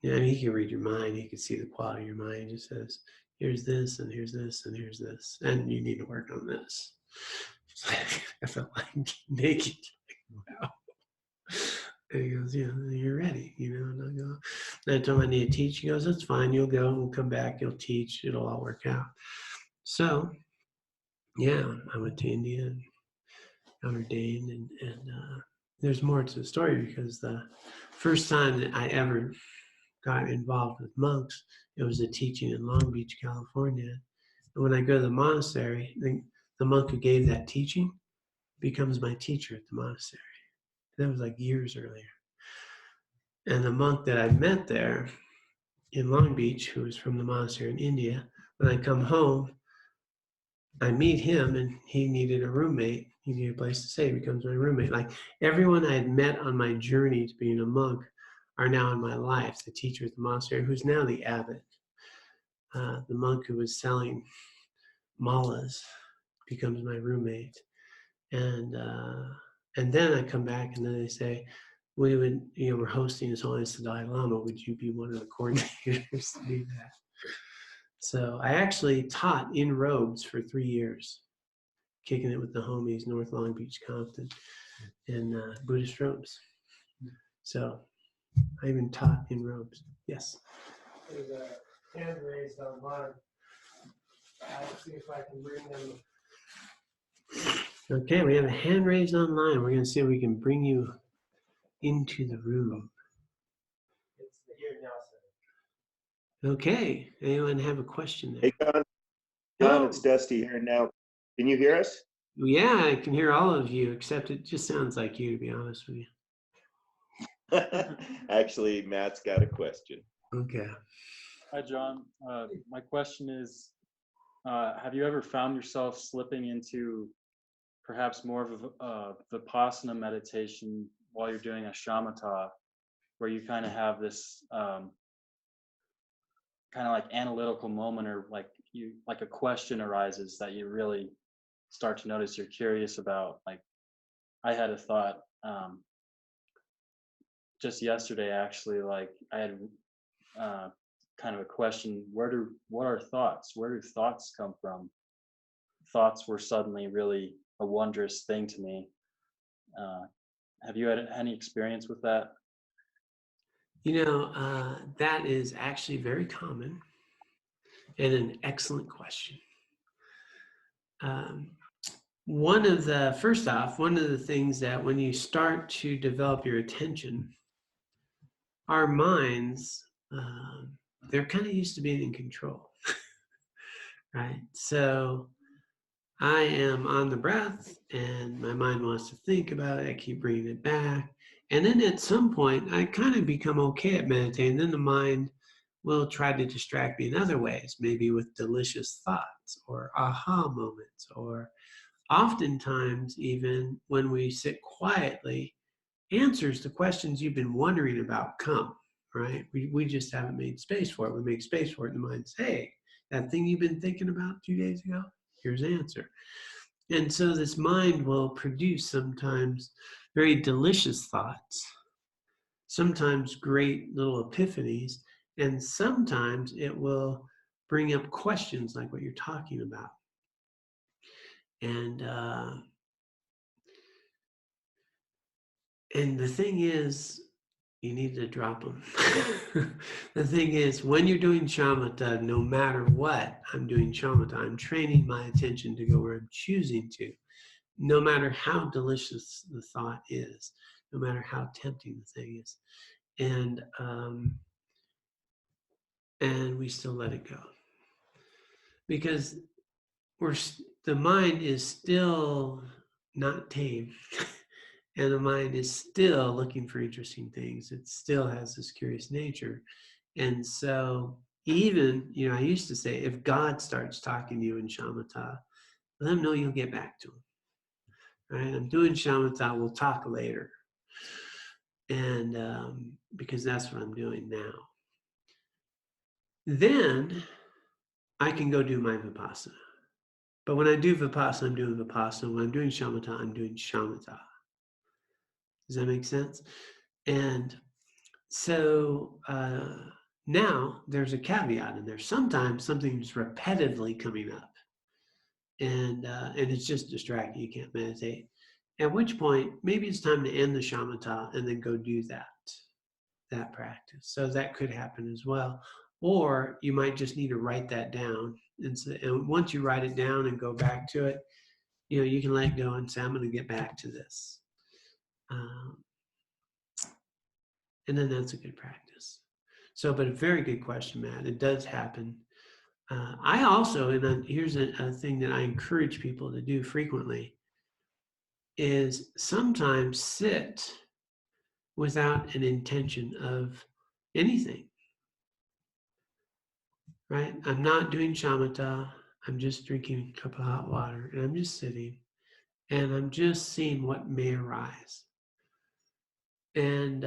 A: He can read your mind. He can see the quality of your mind. He just says, here's this, and here's this, and here's this. And you need to work on this. I felt like naked. Wow. And he goes, you're ready, And I go, and I told him I need to teach. He goes, that's fine. You'll go. We'll come back. You'll teach. It'll all work out. So, I went to India and got ordained. And there's more to the story because the first time that I ever got involved with monks, it was a teaching in Long Beach, California. And when I go to the monastery, the monk who gave that teaching becomes my teacher at the monastery. That was like years earlier. And the monk that I met there in Long Beach, who was from the monastery in India, when I come home, I meet him and he needed a roommate. He needed a place to stay. He becomes my roommate. Like everyone I had met on my journey to being a monk are now in my life. The teacher at the monastery, who's now the abbot, the monk who was selling malas, becomes my roommate. And then I come back and then they say, we're hosting His Holiness the Dalai Lama. Would you be one of the coordinators to do that? So I actually taught in robes for 3 years, kicking it with the homies, North Long Beach, Compton, in Buddhist robes. So I even taught in robes. Yes. There's a hand raised online. I'll see if I can bring them. Okay, we have a hand raised online. We're going to see if we can bring you into the room. It's the Here Now Center. Okay, anyone have a question there?
C: Hey, John, it's Dusty here now. Can you hear us?
A: Yeah, I can hear all of you, except it just sounds like you, to be honest with you.
C: Actually, Matt's got a question.
A: Okay.
D: Hi, John. My question is, have you ever found yourself slipping into perhaps more of Vipassana meditation while you're doing a shamatha, where you kind of have this kind of like analytical moment, or like you like a question arises that you really start to notice you're curious about. Like I had a thought just yesterday, actually. Like I had kind of a question: what are thoughts? Where do thoughts come from? Thoughts were suddenly really a wondrous thing to me. Have you had any experience with that?
A: That is actually very common and an excellent question. One of the things that when you start to develop your attention, our minds, they're kind of used to being in control, right? So I am on the breath and my mind wants to think about it. I keep bringing it back. And then at some point, I kind of become okay at meditating. Then the mind will try to distract me in other ways, maybe with delicious thoughts or aha moments, or oftentimes, even when we sit quietly, answers to questions you've been wondering about come, right? We just haven't made space for it. We make space for it, and the mind says, hey, that thing you've been thinking about 2 days ago, here's the answer. And so this mind will produce sometimes very delicious thoughts, sometimes great little epiphanies, and sometimes it will bring up questions like what you're talking about. And the thing is, you need to drop them. The thing is, when you're doing shamatha, no matter what, I'm doing shamatha, I'm training my attention to go where I'm choosing to, no matter how delicious the thought is, no matter how tempting the thing is. And we still let it go. Because the mind is still not tame. And the mind is still looking for interesting things. It still has this curious nature. And so even, I used to say, if God starts talking to you in shamatha, let him know you'll get back to him. Right? I'm doing shamatha, we'll talk later. And because that's what I'm doing now. Then I can go do my vipassana. But when I do vipassana, I'm doing vipassana. When I'm doing shamatha, I'm doing shamatha. Does that make sense? And so now there's a caveat in there. Sometimes something's repetitively coming up, and it's just distracting. You can't meditate. At which point, maybe it's time to end the shamatha and then go do that practice. So that could happen as well. Or you might just need to write that down. And once you write it down and go back to it, you can let go and say, I'm going to get back to this. And then that's a good practice. So, but a very good question, Matt. It does happen. I also, and then here's a thing that I encourage people to do frequently, is sometimes sit without an intention of anything, right? I'm not doing shamatha. I'm just drinking a cup of hot water and I'm just sitting and I'm just seeing what may arise. And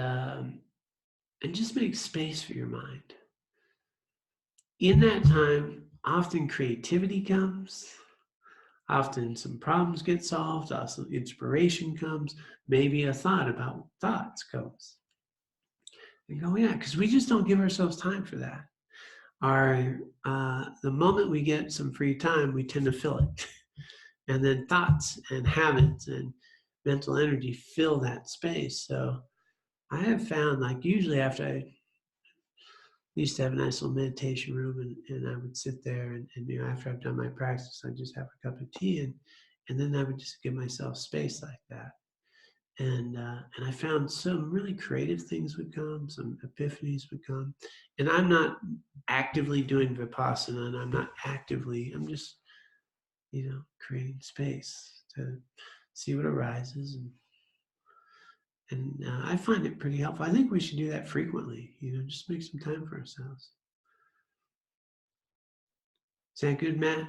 A: just make space for your mind. In that time, often creativity comes, often some problems get solved, also inspiration comes, maybe a thought about thoughts comes. And go, yeah, because we just don't give ourselves time for that. The moment we get some free time, we tend to fill it. And then thoughts and habits and mental energy fill that space. So I have found, like, usually after I used to have a nice little meditation room, and I would sit there and after I've done my practice, I'd just have a cup of tea and then I would just give myself space like that. And I found some really creative things would come, some epiphanies would come. And I'm not actively doing Vipassana, and I'm just, creating space to see what arises. And I find it pretty helpful. I think we should do that frequently, just make some time for ourselves. Is that good, Matt?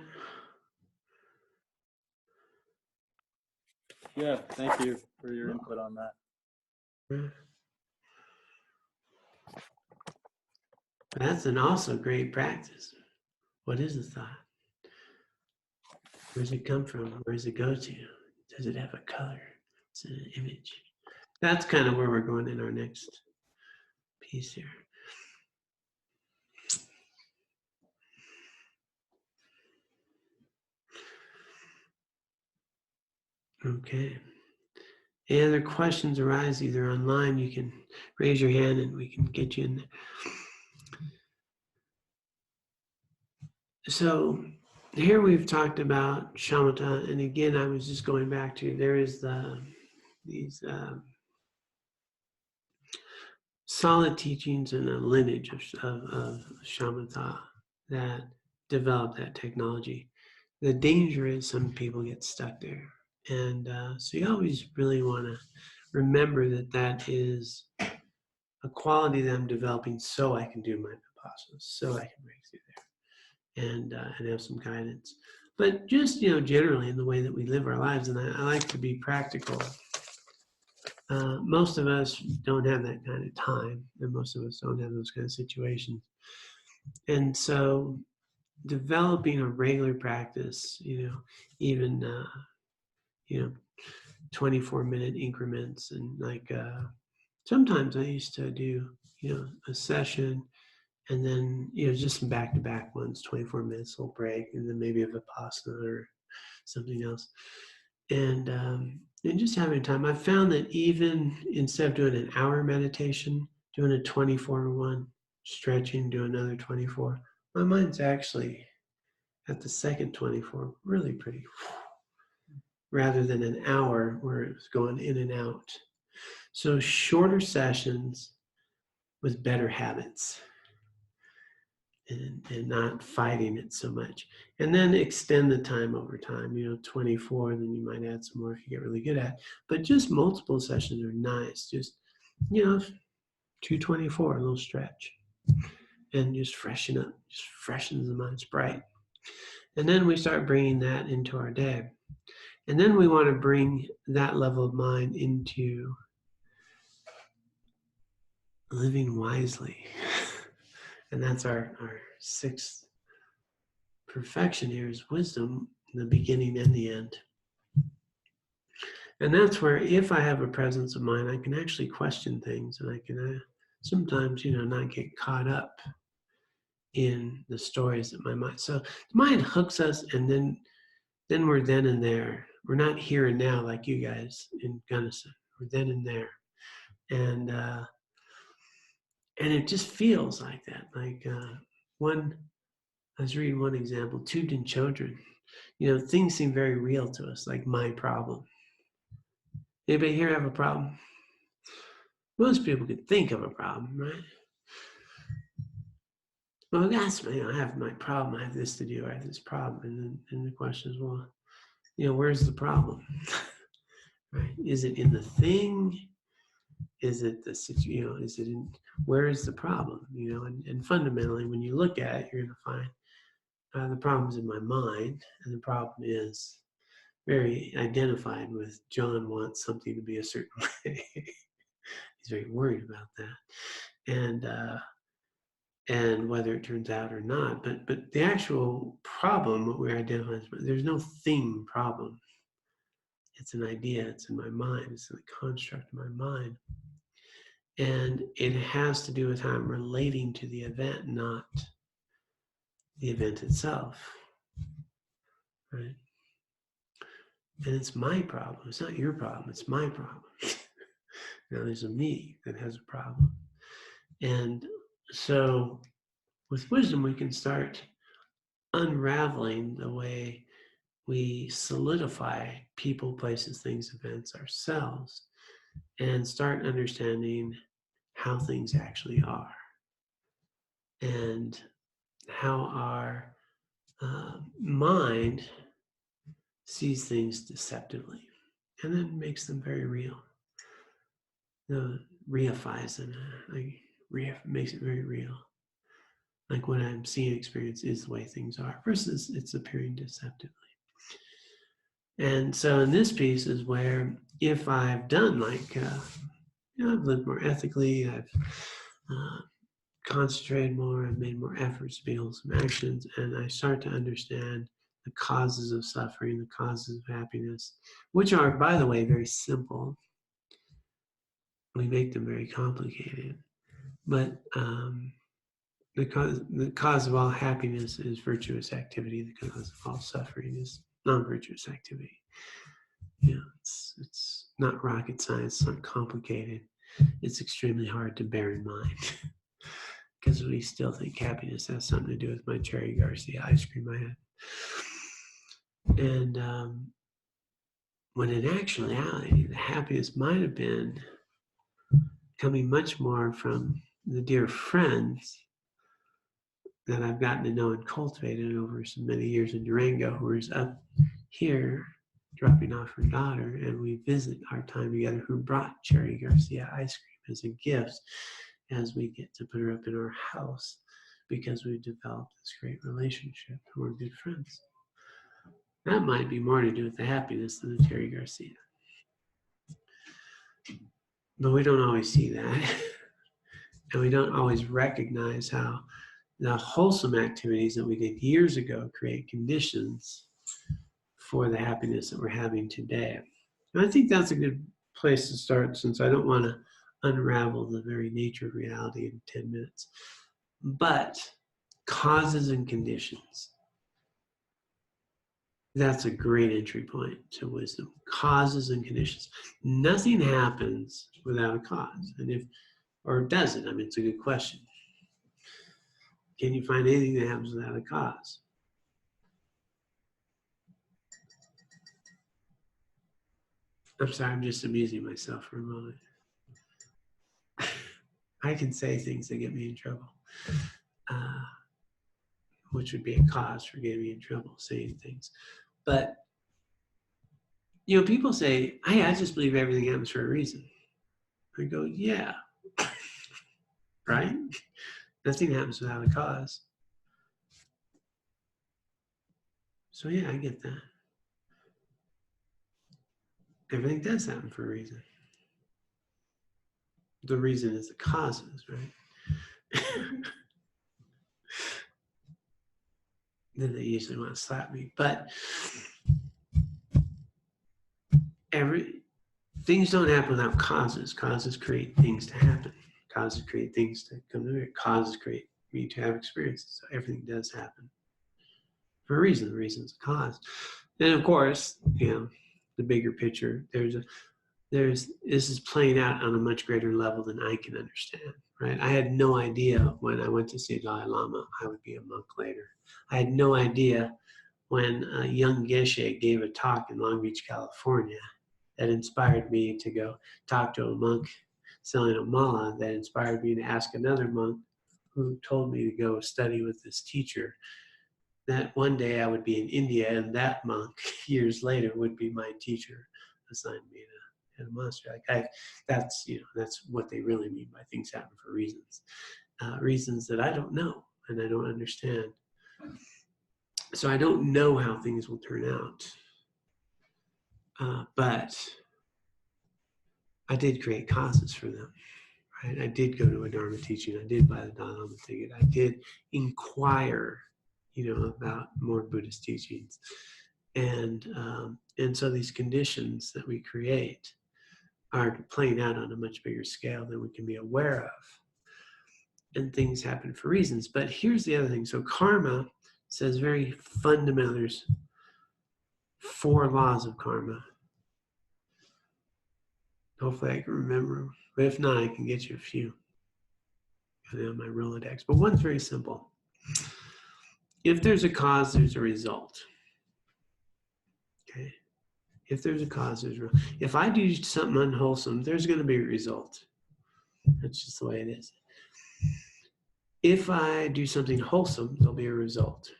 D: Yeah, thank you for your input on that.
A: That's an also great practice. What is a thought? Where does it come from? Where does it go to? Does it have a color? Is it an image? That's kind of where we're going in our next piece here. Okay. Any other questions arise either online, you can raise your hand and we can get you in there. So here we've talked about shamatha, and again, I was just going back to, there is these solid teachings and a lineage of shamatha that developed that technology. The danger is some people get stuck there. And so you always really want to remember that that is a quality that I'm developing so I can do my vipassana, so I can break through there and have some guidance. But just, generally in the way that we live our lives, and I like to be practical. Most of us don't have that kind of time, and most of us don't have those kind of situations. And so developing a regular practice, even 24-minute increments, and like sometimes I used to do a session and then just some back-to-back ones, 24 minutes, little break, and then maybe a vipassana or something else, and just having time. I've found that even instead of doing an hour meditation, doing a 24 one, stretching, do another 24, my mind's actually at the second 24 really pretty, rather than an hour where it was going in and out. So shorter sessions with better habits and not fighting it so much. And then extend the time over time, 24, then you might add some more if you get really good at it. But just multiple sessions are nice. Just, 224, a little stretch. And just freshen up, just freshens the mind, it's bright. And then we start bringing that into our day. And then we want to bring that level of mind into living wisely. And that's our sixth perfection here, is wisdom, the beginning and the end. And that's where, if I have a presence of mind, I can actually question things, and I can sometimes, not get caught up in the stories that my mind. So the mind hooks us, and then we're then and there. We're not here and now like you guys in Gunnison. We're then and there, and it just feels like that. Like I was reading one example, Tubden children. Things seem very real to us, like my problem. Anybody here have a problem? Most people could think of a problem, right? Well, that's, I have my problem. I have this to do. I have this problem, and the question is, well, where's the problem? Right? Is it in the thing? Is it the situation? Is it in, where is the problem? And fundamentally, when you look at it, you're going to find the problem's in my mind, and the problem is very identified with John wants something to be a certain way. He's very worried about that, and whether it turns out or not. But the actual problem, what we're identifying, there's no thing problem. It's an idea. It's in my mind. It's a construct in my mind. And it has to do with how I'm relating to the event, not the event itself. Right? And it's my problem. It's not your problem. It's my problem. Now there's a me that has a problem. And so with wisdom, we can start unraveling the way we solidify people, places, things, events, ourselves, and start understanding how things actually are, and how our mind sees things deceptively, and then makes them very real. Reifies them, makes it very real. Like what I'm seeing, experience is the way things are, versus it's appearing deceptively. And so in this piece is where, if I've done I've lived more ethically, I've concentrated more, I've made more efforts to be wholesome actions, and I start to understand the causes of suffering, the causes of happiness, which are, by the way, very simple. We make them very complicated. But the cause of all happiness is virtuous activity. The cause of all suffering is non-virtuous activity. It's not rocket science. It's not complicated. It's extremely hard to bear in mind because we still think happiness has something to do with my Cherry Garcia ice cream I had. And when in actuality, the happiness might have been coming much more from the dear friends that I've gotten to know and cultivated over so many years in Durango, who is up here dropping off her daughter, and we visit our time together, who brought Cherry Garcia ice cream as a gift as we get to put her up in our house because we've developed this great relationship and we're good friends. That might be more to do with the happiness than the Cherry Garcia. But we don't always see that. And we don't always recognize how the wholesome activities that we did years ago create conditions for the happiness that we're having today. And I think that's a good place to start, since I don't want to unravel the very nature of reality in 10 minutes. But causes and conditions. That's a great entry point to wisdom. Causes and conditions. Nothing happens without a cause. Or does it? I mean, it's a good question. Can you find anything that happens without a cause? I'm sorry, I'm just amusing myself for a moment. I can say things that get me in trouble, which would be a cause for getting me in trouble, saying things. But, people say, hey, I just believe everything happens for a reason. I go, yeah, right? Nothing happens without a cause. So yeah, I get that. Everything does happen for a reason. The reason is the causes, right? Then they usually want to slap me. But things don't happen without causes. Causes create things to happen. Causes create things to come to it. Causes create me to have experiences. So everything does happen for a reason. The reason is a cause. And of course, the bigger picture, this is playing out on a much greater level than I can understand, right? I had no idea when I went to see Dalai Lama I would be a monk later. I had no idea when a young Geshe gave a talk in Long Beach, California, that inspired me to go talk to a monk selling a mala, that inspired me to ask another monk who told me to go study with this teacher, that one day I would be in India and that monk years later would be my teacher, assigned me to a monastery. That's what they really mean by things happen for reasons. Reasons that I don't know and I don't understand. So I don't know how things will turn out. But I did create causes for them, right? I did go to a Dharma teaching. I did buy the Dalai Lama ticket. I did inquire, about more Buddhist teachings. And so these conditions that we create are playing out on a much bigger scale than we can be aware of. And things happen for reasons. But here's the other thing. So karma says very fundamental, there's 4 laws of karma. Hopefully I can remember them. But if not, I can get you a few on my Rolodex. But one's very simple. If there's a cause, there's a result. Okay? If there's a cause, there's a result. If I do something unwholesome, there's going to be a result. That's just the way it is. If I do something wholesome, there'll be a result.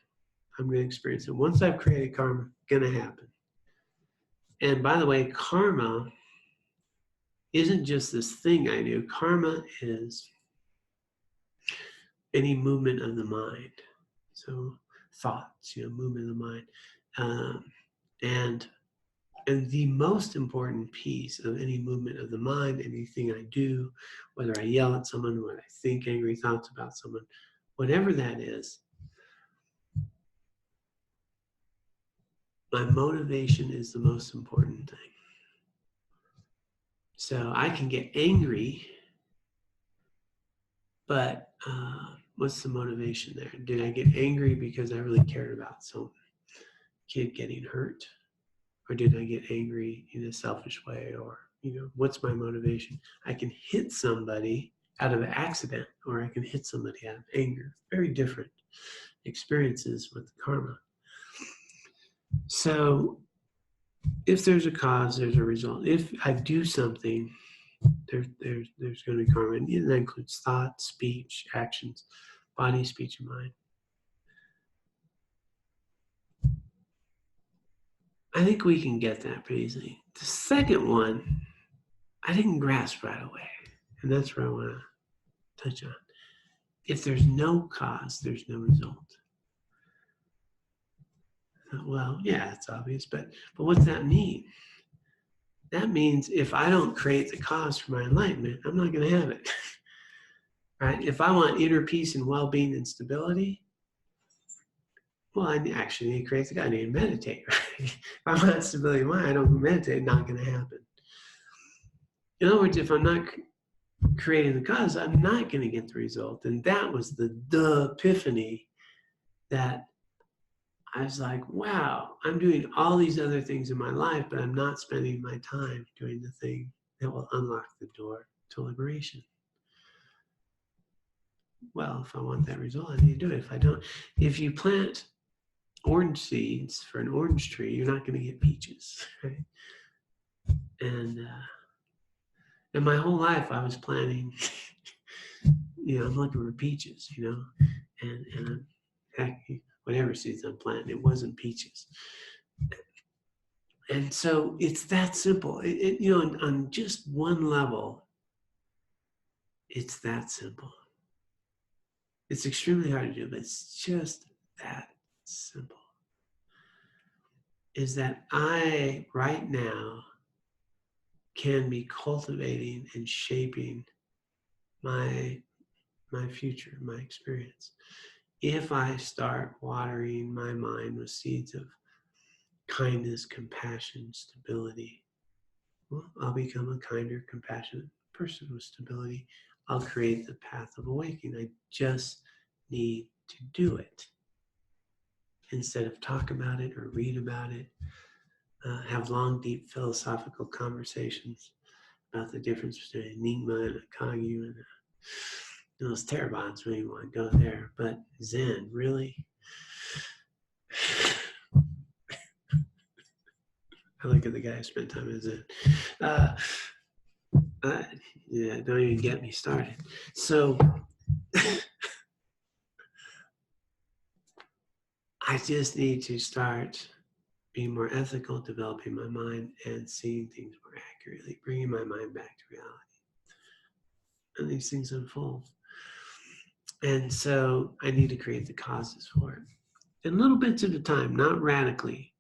A: I'm going to experience it. Once I've created karma, it's going to happen. And by the way, karma isn't just this thing I do. Karma is any movement of the mind. So thoughts, movement of the mind. And the most important piece of any movement of the mind, anything I do, whether I yell at someone, whether I think angry thoughts about someone, whatever that is, my motivation is the most important thing. So I can get angry, but what's the motivation there? Did I get angry because I really cared about some kid getting hurt? Or did I get angry in a selfish way? Or, what's my motivation? I can hit somebody out of an accident, or I can hit somebody out of anger. Very different experiences with karma. So if there's a cause, there's a result. If I do something, there's going to be karma. And that includes thought, speech, actions, body, speech, and mind. I think we can get that pretty easily. The second one, I didn't grasp right away. And that's where I want to touch on. If there's no cause, there's no result. Well, yeah, it's obvious, but what's that mean? That means if I don't create the cause for my enlightenment, I'm not going to have it. Right? If I want inner peace and well-being and stability, well, I actually need to create the cause. I need to meditate. Right? If I want stability of mind, I don't meditate, not going to happen. In other words, if I'm not creating the cause, I'm not going to get the result. And that was the epiphany that I was like, wow, I'm doing all these other things in my life, but I'm not spending my time doing the thing that will unlock the door to liberation. Well, if I want that result, I need to do it. If I don't, if you plant orange seeds for an orange tree, you're not going to get peaches, right? And my whole life I was planting, I'm looking for peaches, and heck, whatever seeds I'm planting, it wasn't peaches. And so it's that simple. On just one level, it's that simple. It's extremely hard to do, but it's just that simple. Is that I, right now, can be cultivating and shaping my future, my experience. If I start watering my mind with seeds of kindness, compassion, stability, well, I'll become a kinder, compassionate person with stability. I'll create the path of awakening. I just need to do it. Instead of talk about it or read about it, have long, deep philosophical conversations about the difference between enigma and a kagyu and those terabans, when you want to go there. But Zen, really? I look at the guy who spent time in Zen. Yeah, don't even get me started. So I just need to start being more ethical, developing my mind, and seeing things more accurately, bringing my mind back to reality. And these things unfold. And so I need to create the causes for it. And little bits at a time, not radically.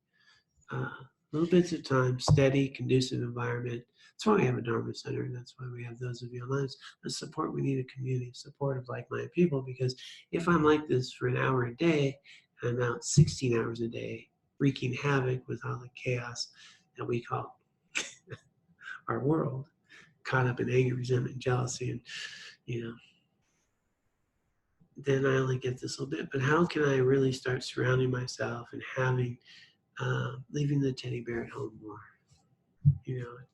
A: Little bits at a time, steady, conducive environment. That's why we have a Dharma Center, and that's why we have those of you online. The support, we need a community, support of like-minded people, because if I'm like this for an hour a day, and I'm out 16 hours a day, wreaking havoc with all the chaos that we call our world, caught up in anger, resentment, jealousy, and, then I only get this little bit. But how can I really start surrounding myself and having, leaving the teddy bear at home more,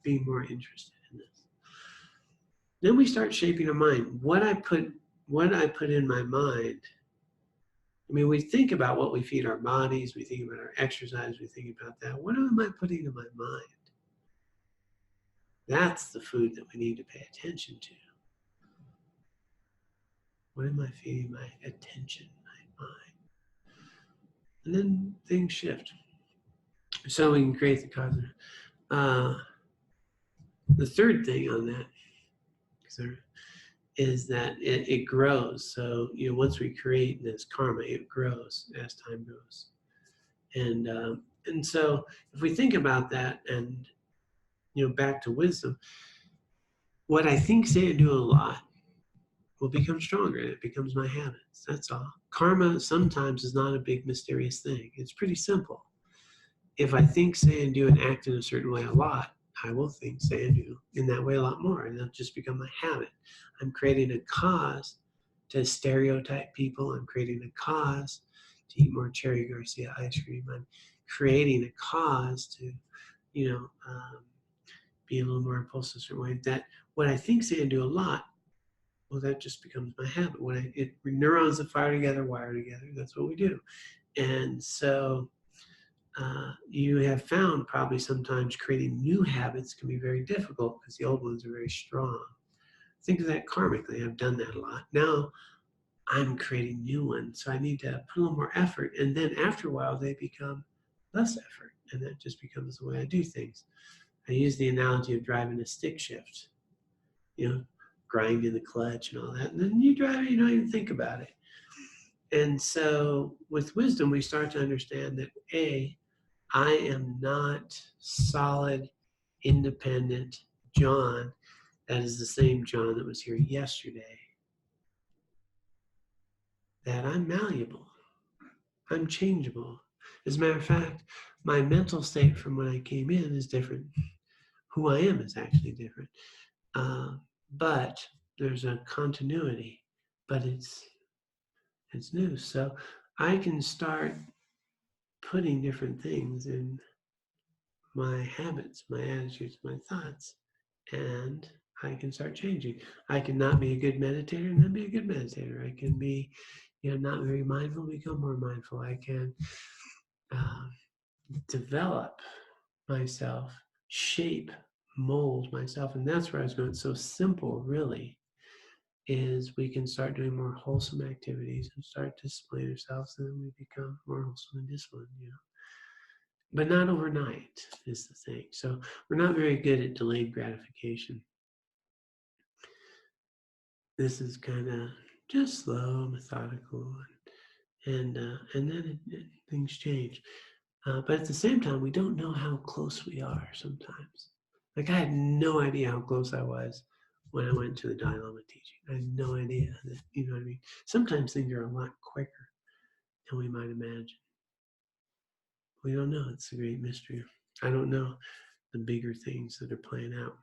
A: being more interested in this? Then we start shaping our mind. What I put in my mind, we think about what we feed our bodies, we think about our exercise, we think about that. What am I putting in my mind? That's the food that we need to pay attention to. What am I feeding my attention, my mind? And then things shift. So we can create the cause. The third thing on that is that it grows. So, once we create this karma, it grows as time goes. And so if we think about that and, back to wisdom, what I think, say, and do a lot will become stronger. It becomes my habits. That's all. Karma sometimes is not a big mysterious thing. It's pretty simple. if I think, say, and do and act in a certain way a lot, I will think, say, and do in that way a lot more, and that'll just become a habit. I'm creating a cause to stereotype people. I'm creating a cause to eat more Cherry Garcia ice cream. I'm creating a cause to, be a little more impulsive certain way. That what I think, say, and do a lot, well, that just becomes my habit. When neurons that fire together wire together. That's what we do. And so you have found probably sometimes creating new habits can be very difficult because the old ones are very strong. Think of that karmically. I've done that a lot. Now I'm creating new ones. So I need to put a little more effort. And then after a while, they become less effort. And that just becomes the way I do things. I use the analogy of driving a stick shift, grinding the clutch and all that. And then you drive it, you don't even think about it. And so with wisdom, we start to understand that I am not solid, independent John. That is the same John that was here yesterday. That I'm malleable. I'm changeable. As a matter of fact, my mental state from when I came in is different. Who I am is actually different. But there's a continuity, but it's new. So I can start putting different things in my habits, my attitudes, my thoughts, and I can start changing. I can not be a good meditator and then be a good meditator. I can be, not very mindful, become more mindful. I can develop myself, shape, mold myself, and that's where I was going. It's so simple, really, is we can start doing more wholesome activities and start disciplining ourselves, and then we become more wholesome and disciplined, But not overnight is the thing. So we're not very good at delayed gratification. This is kind of just slow, methodical, and then things change. But at the same time, we don't know how close we are sometimes. Like I had no idea how close I was when I went to the Dalai Lama teaching. I had no idea that, you know what I mean? Sometimes things are a lot quicker than we might imagine. We don't know. It's a great mystery. I don't know the bigger things that are playing out.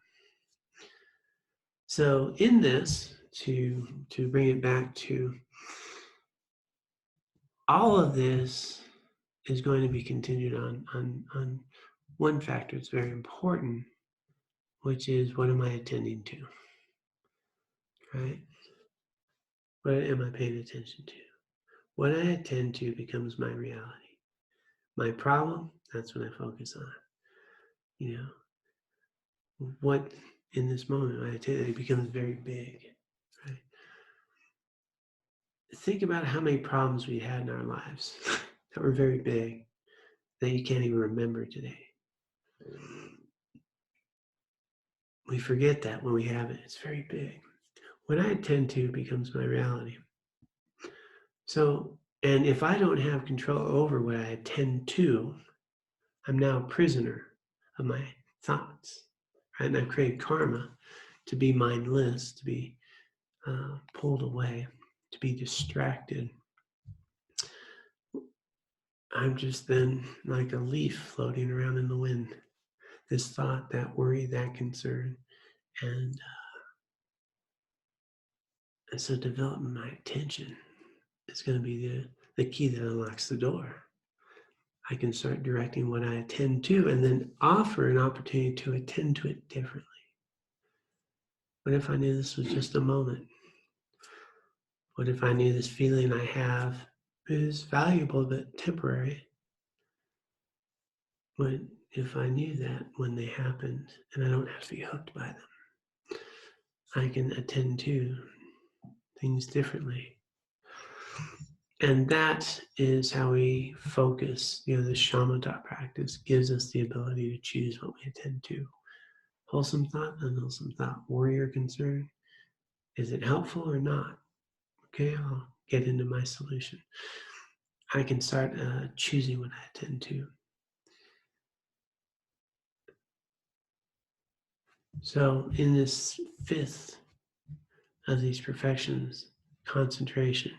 A: So in this, to bring it back to all of this is going to be continued on one factor that's very important, which is what am I attending to, right? What am I paying attention to? What I attend to becomes my reality. My problem, that's what I focus on. What in this moment I attend, it becomes very big, right? Think about how many problems we had in our lives that were very big that you can't even remember today. We forget that when we have it. It's very big. What I attend to becomes my reality. So, and if I don't have control over what I attend to, I'm now a prisoner of my thoughts, right? And I've created karma to be mindless, to be pulled away, to be distracted. I'm just then like a leaf floating around in the wind. This thought, that worry, that concern, and so developing my attention is going to be the key that unlocks the door. I can start directing what I attend to and then offer an opportunity to attend to it differently. What if I knew this was just a moment? What if I knew this feeling I have is valuable but temporary? What if I knew that when they happened and I don't have to be hooked by them? I can attend to things differently. And that is how we focus. The shamatha practice gives us the ability to choose what we attend to. Wholesome thought, unwholesome thought, worry or concern. Is it helpful or not? Okay, I'll get into my solution. I can start choosing what I attend to. So in this fifth of these perfections, concentration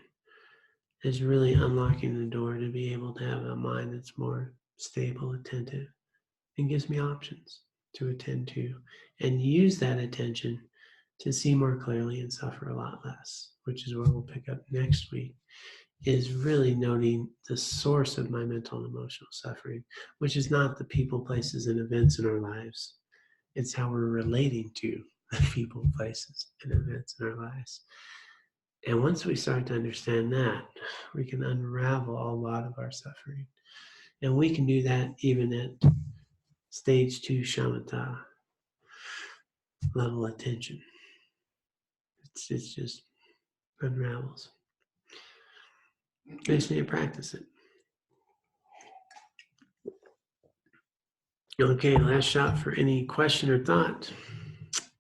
A: is really unlocking the door to be able to have a mind that's more stable, attentive, and gives me options to attend to and use that attention to see more clearly and suffer a lot less, which is where we'll pick up next week, is really noting the source of my mental and emotional suffering, which is not the people, places, and events in our lives. It's how we're relating to the people, places, and events in our lives. And once we start to understand that, we can unravel a lot of our suffering. And we can do that even at stage 2 shamatha level attention. It's just unravels. You just need to practice it. Okay, last shot for any question or thought,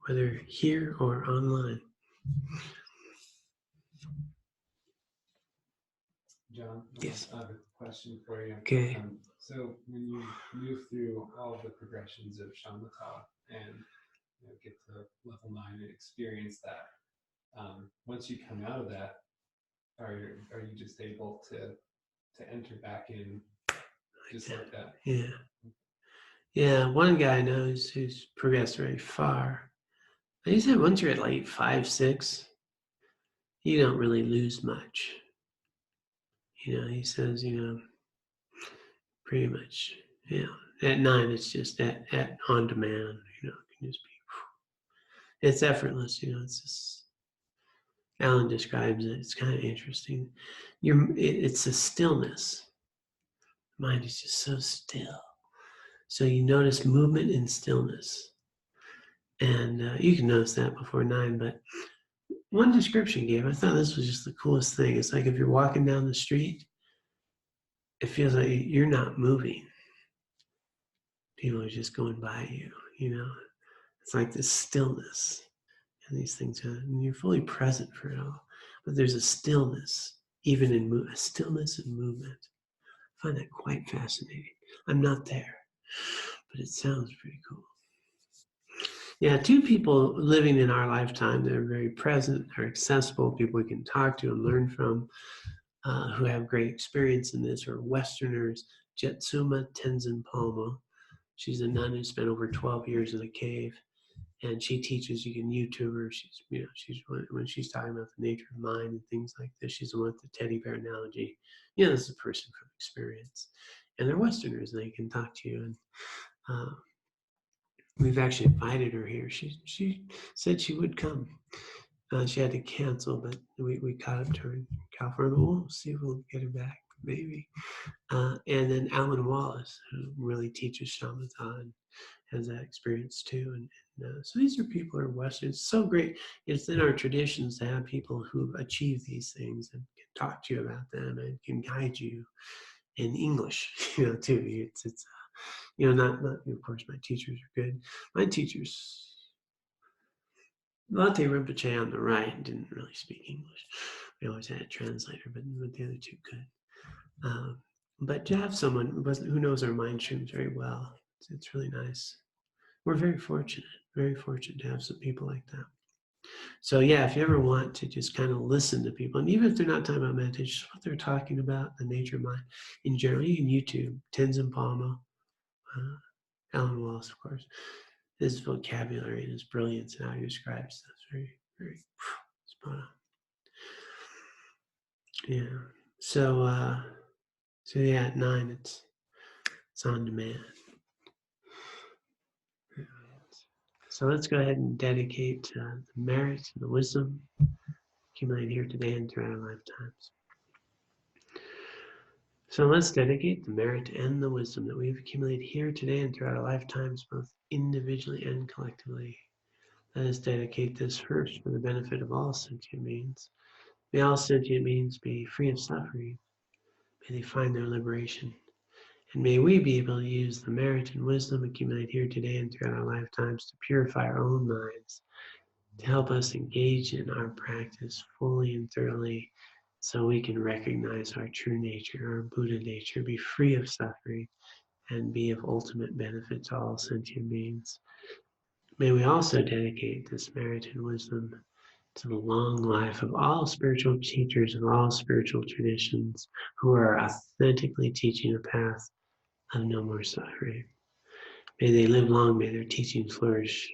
A: whether here or online.
E: John,
A: Yes.
E: I have a question for you.
A: Okay.
E: So when you move through all the progressions of shamatha and get to level 9 and experience that, once you come out of that, are you just able to enter back in just like that?
A: Yeah. Yeah, one guy I know who's progressed very far. He said once you're at like 5, 6, you don't really lose much. He says, pretty much, at 9, it's just at on demand, it can just be, it's effortless, it's just, Alan describes it, it's kind of interesting. It's a stillness. Mind is just so still. So you notice movement and stillness. And you can notice that before 9, but one description he gave, I thought this was just the coolest thing. It's like if you're walking down the street, it feels like you're not moving. People are just going by you, It's like this stillness. And these things, and you're fully present for it all. But there's a stillness, even in a stillness and movement. I find that quite fascinating. I'm not there, but it sounds pretty cool. Yeah, 2 people living in our lifetime that are very present, are accessible, people we can talk to and learn from, who have great experience in this, are Westerners. Jetsuma Tenzin Palmo. She's a nun who spent over 12 years in a cave, and she teaches. You can YouTube her. She's when she's talking about the nature of mind and things like this. She's the one with the teddy bear analogy. This is a person from experience, and they're Westerners, and they can talk to you. And we've actually invited her here. She said she would come. She had to cancel, but we caught up to her in California. We'll see if we'll get her back, maybe. And then Alan Wallace, who really teaches shamatha and has that experience too. And so these are people who are Western. It's so great. It's in our traditions to have people who've achieved these things and can talk to you about them and can guide you in English, too. It's not, of course, my teachers are good. My teachers, Latte Rinpoche on the right didn't really speak English. We always had a translator, but the other 2 could. But to have someone who knows our mind streams very well, it's really nice. We're very fortunate to have some people like that. So yeah, if you ever want to just kind of listen to people, and even if they're not talking about meditation, just what they're talking about, the nature of mind in general, you can YouTube Tenzin Palmo, Alan Wallace, of course. His vocabulary and his brilliance and how he describes stuff is very, very spot on. Yeah. So yeah, at 9 it's on demand. So let's go ahead and dedicate the merit and the wisdom accumulated here today and throughout our lifetimes. So let's dedicate the merit and the wisdom that we've accumulated here today and throughout our lifetimes, both individually and collectively. Let us dedicate this first for the benefit of all sentient beings. May all sentient beings be free of suffering. May they find their liberation. And may we be able to use the merit and wisdom accumulated here today and throughout our lifetimes to purify our own minds, to help us engage in our practice fully and thoroughly so we can recognize our true nature, our Buddha nature, be free of suffering, and be of ultimate benefit to all sentient beings. May we also dedicate this merit and wisdom to the long life of all spiritual teachers of all spiritual traditions who are authentically teaching a path of no more suffering. May they live long, may their teachings flourish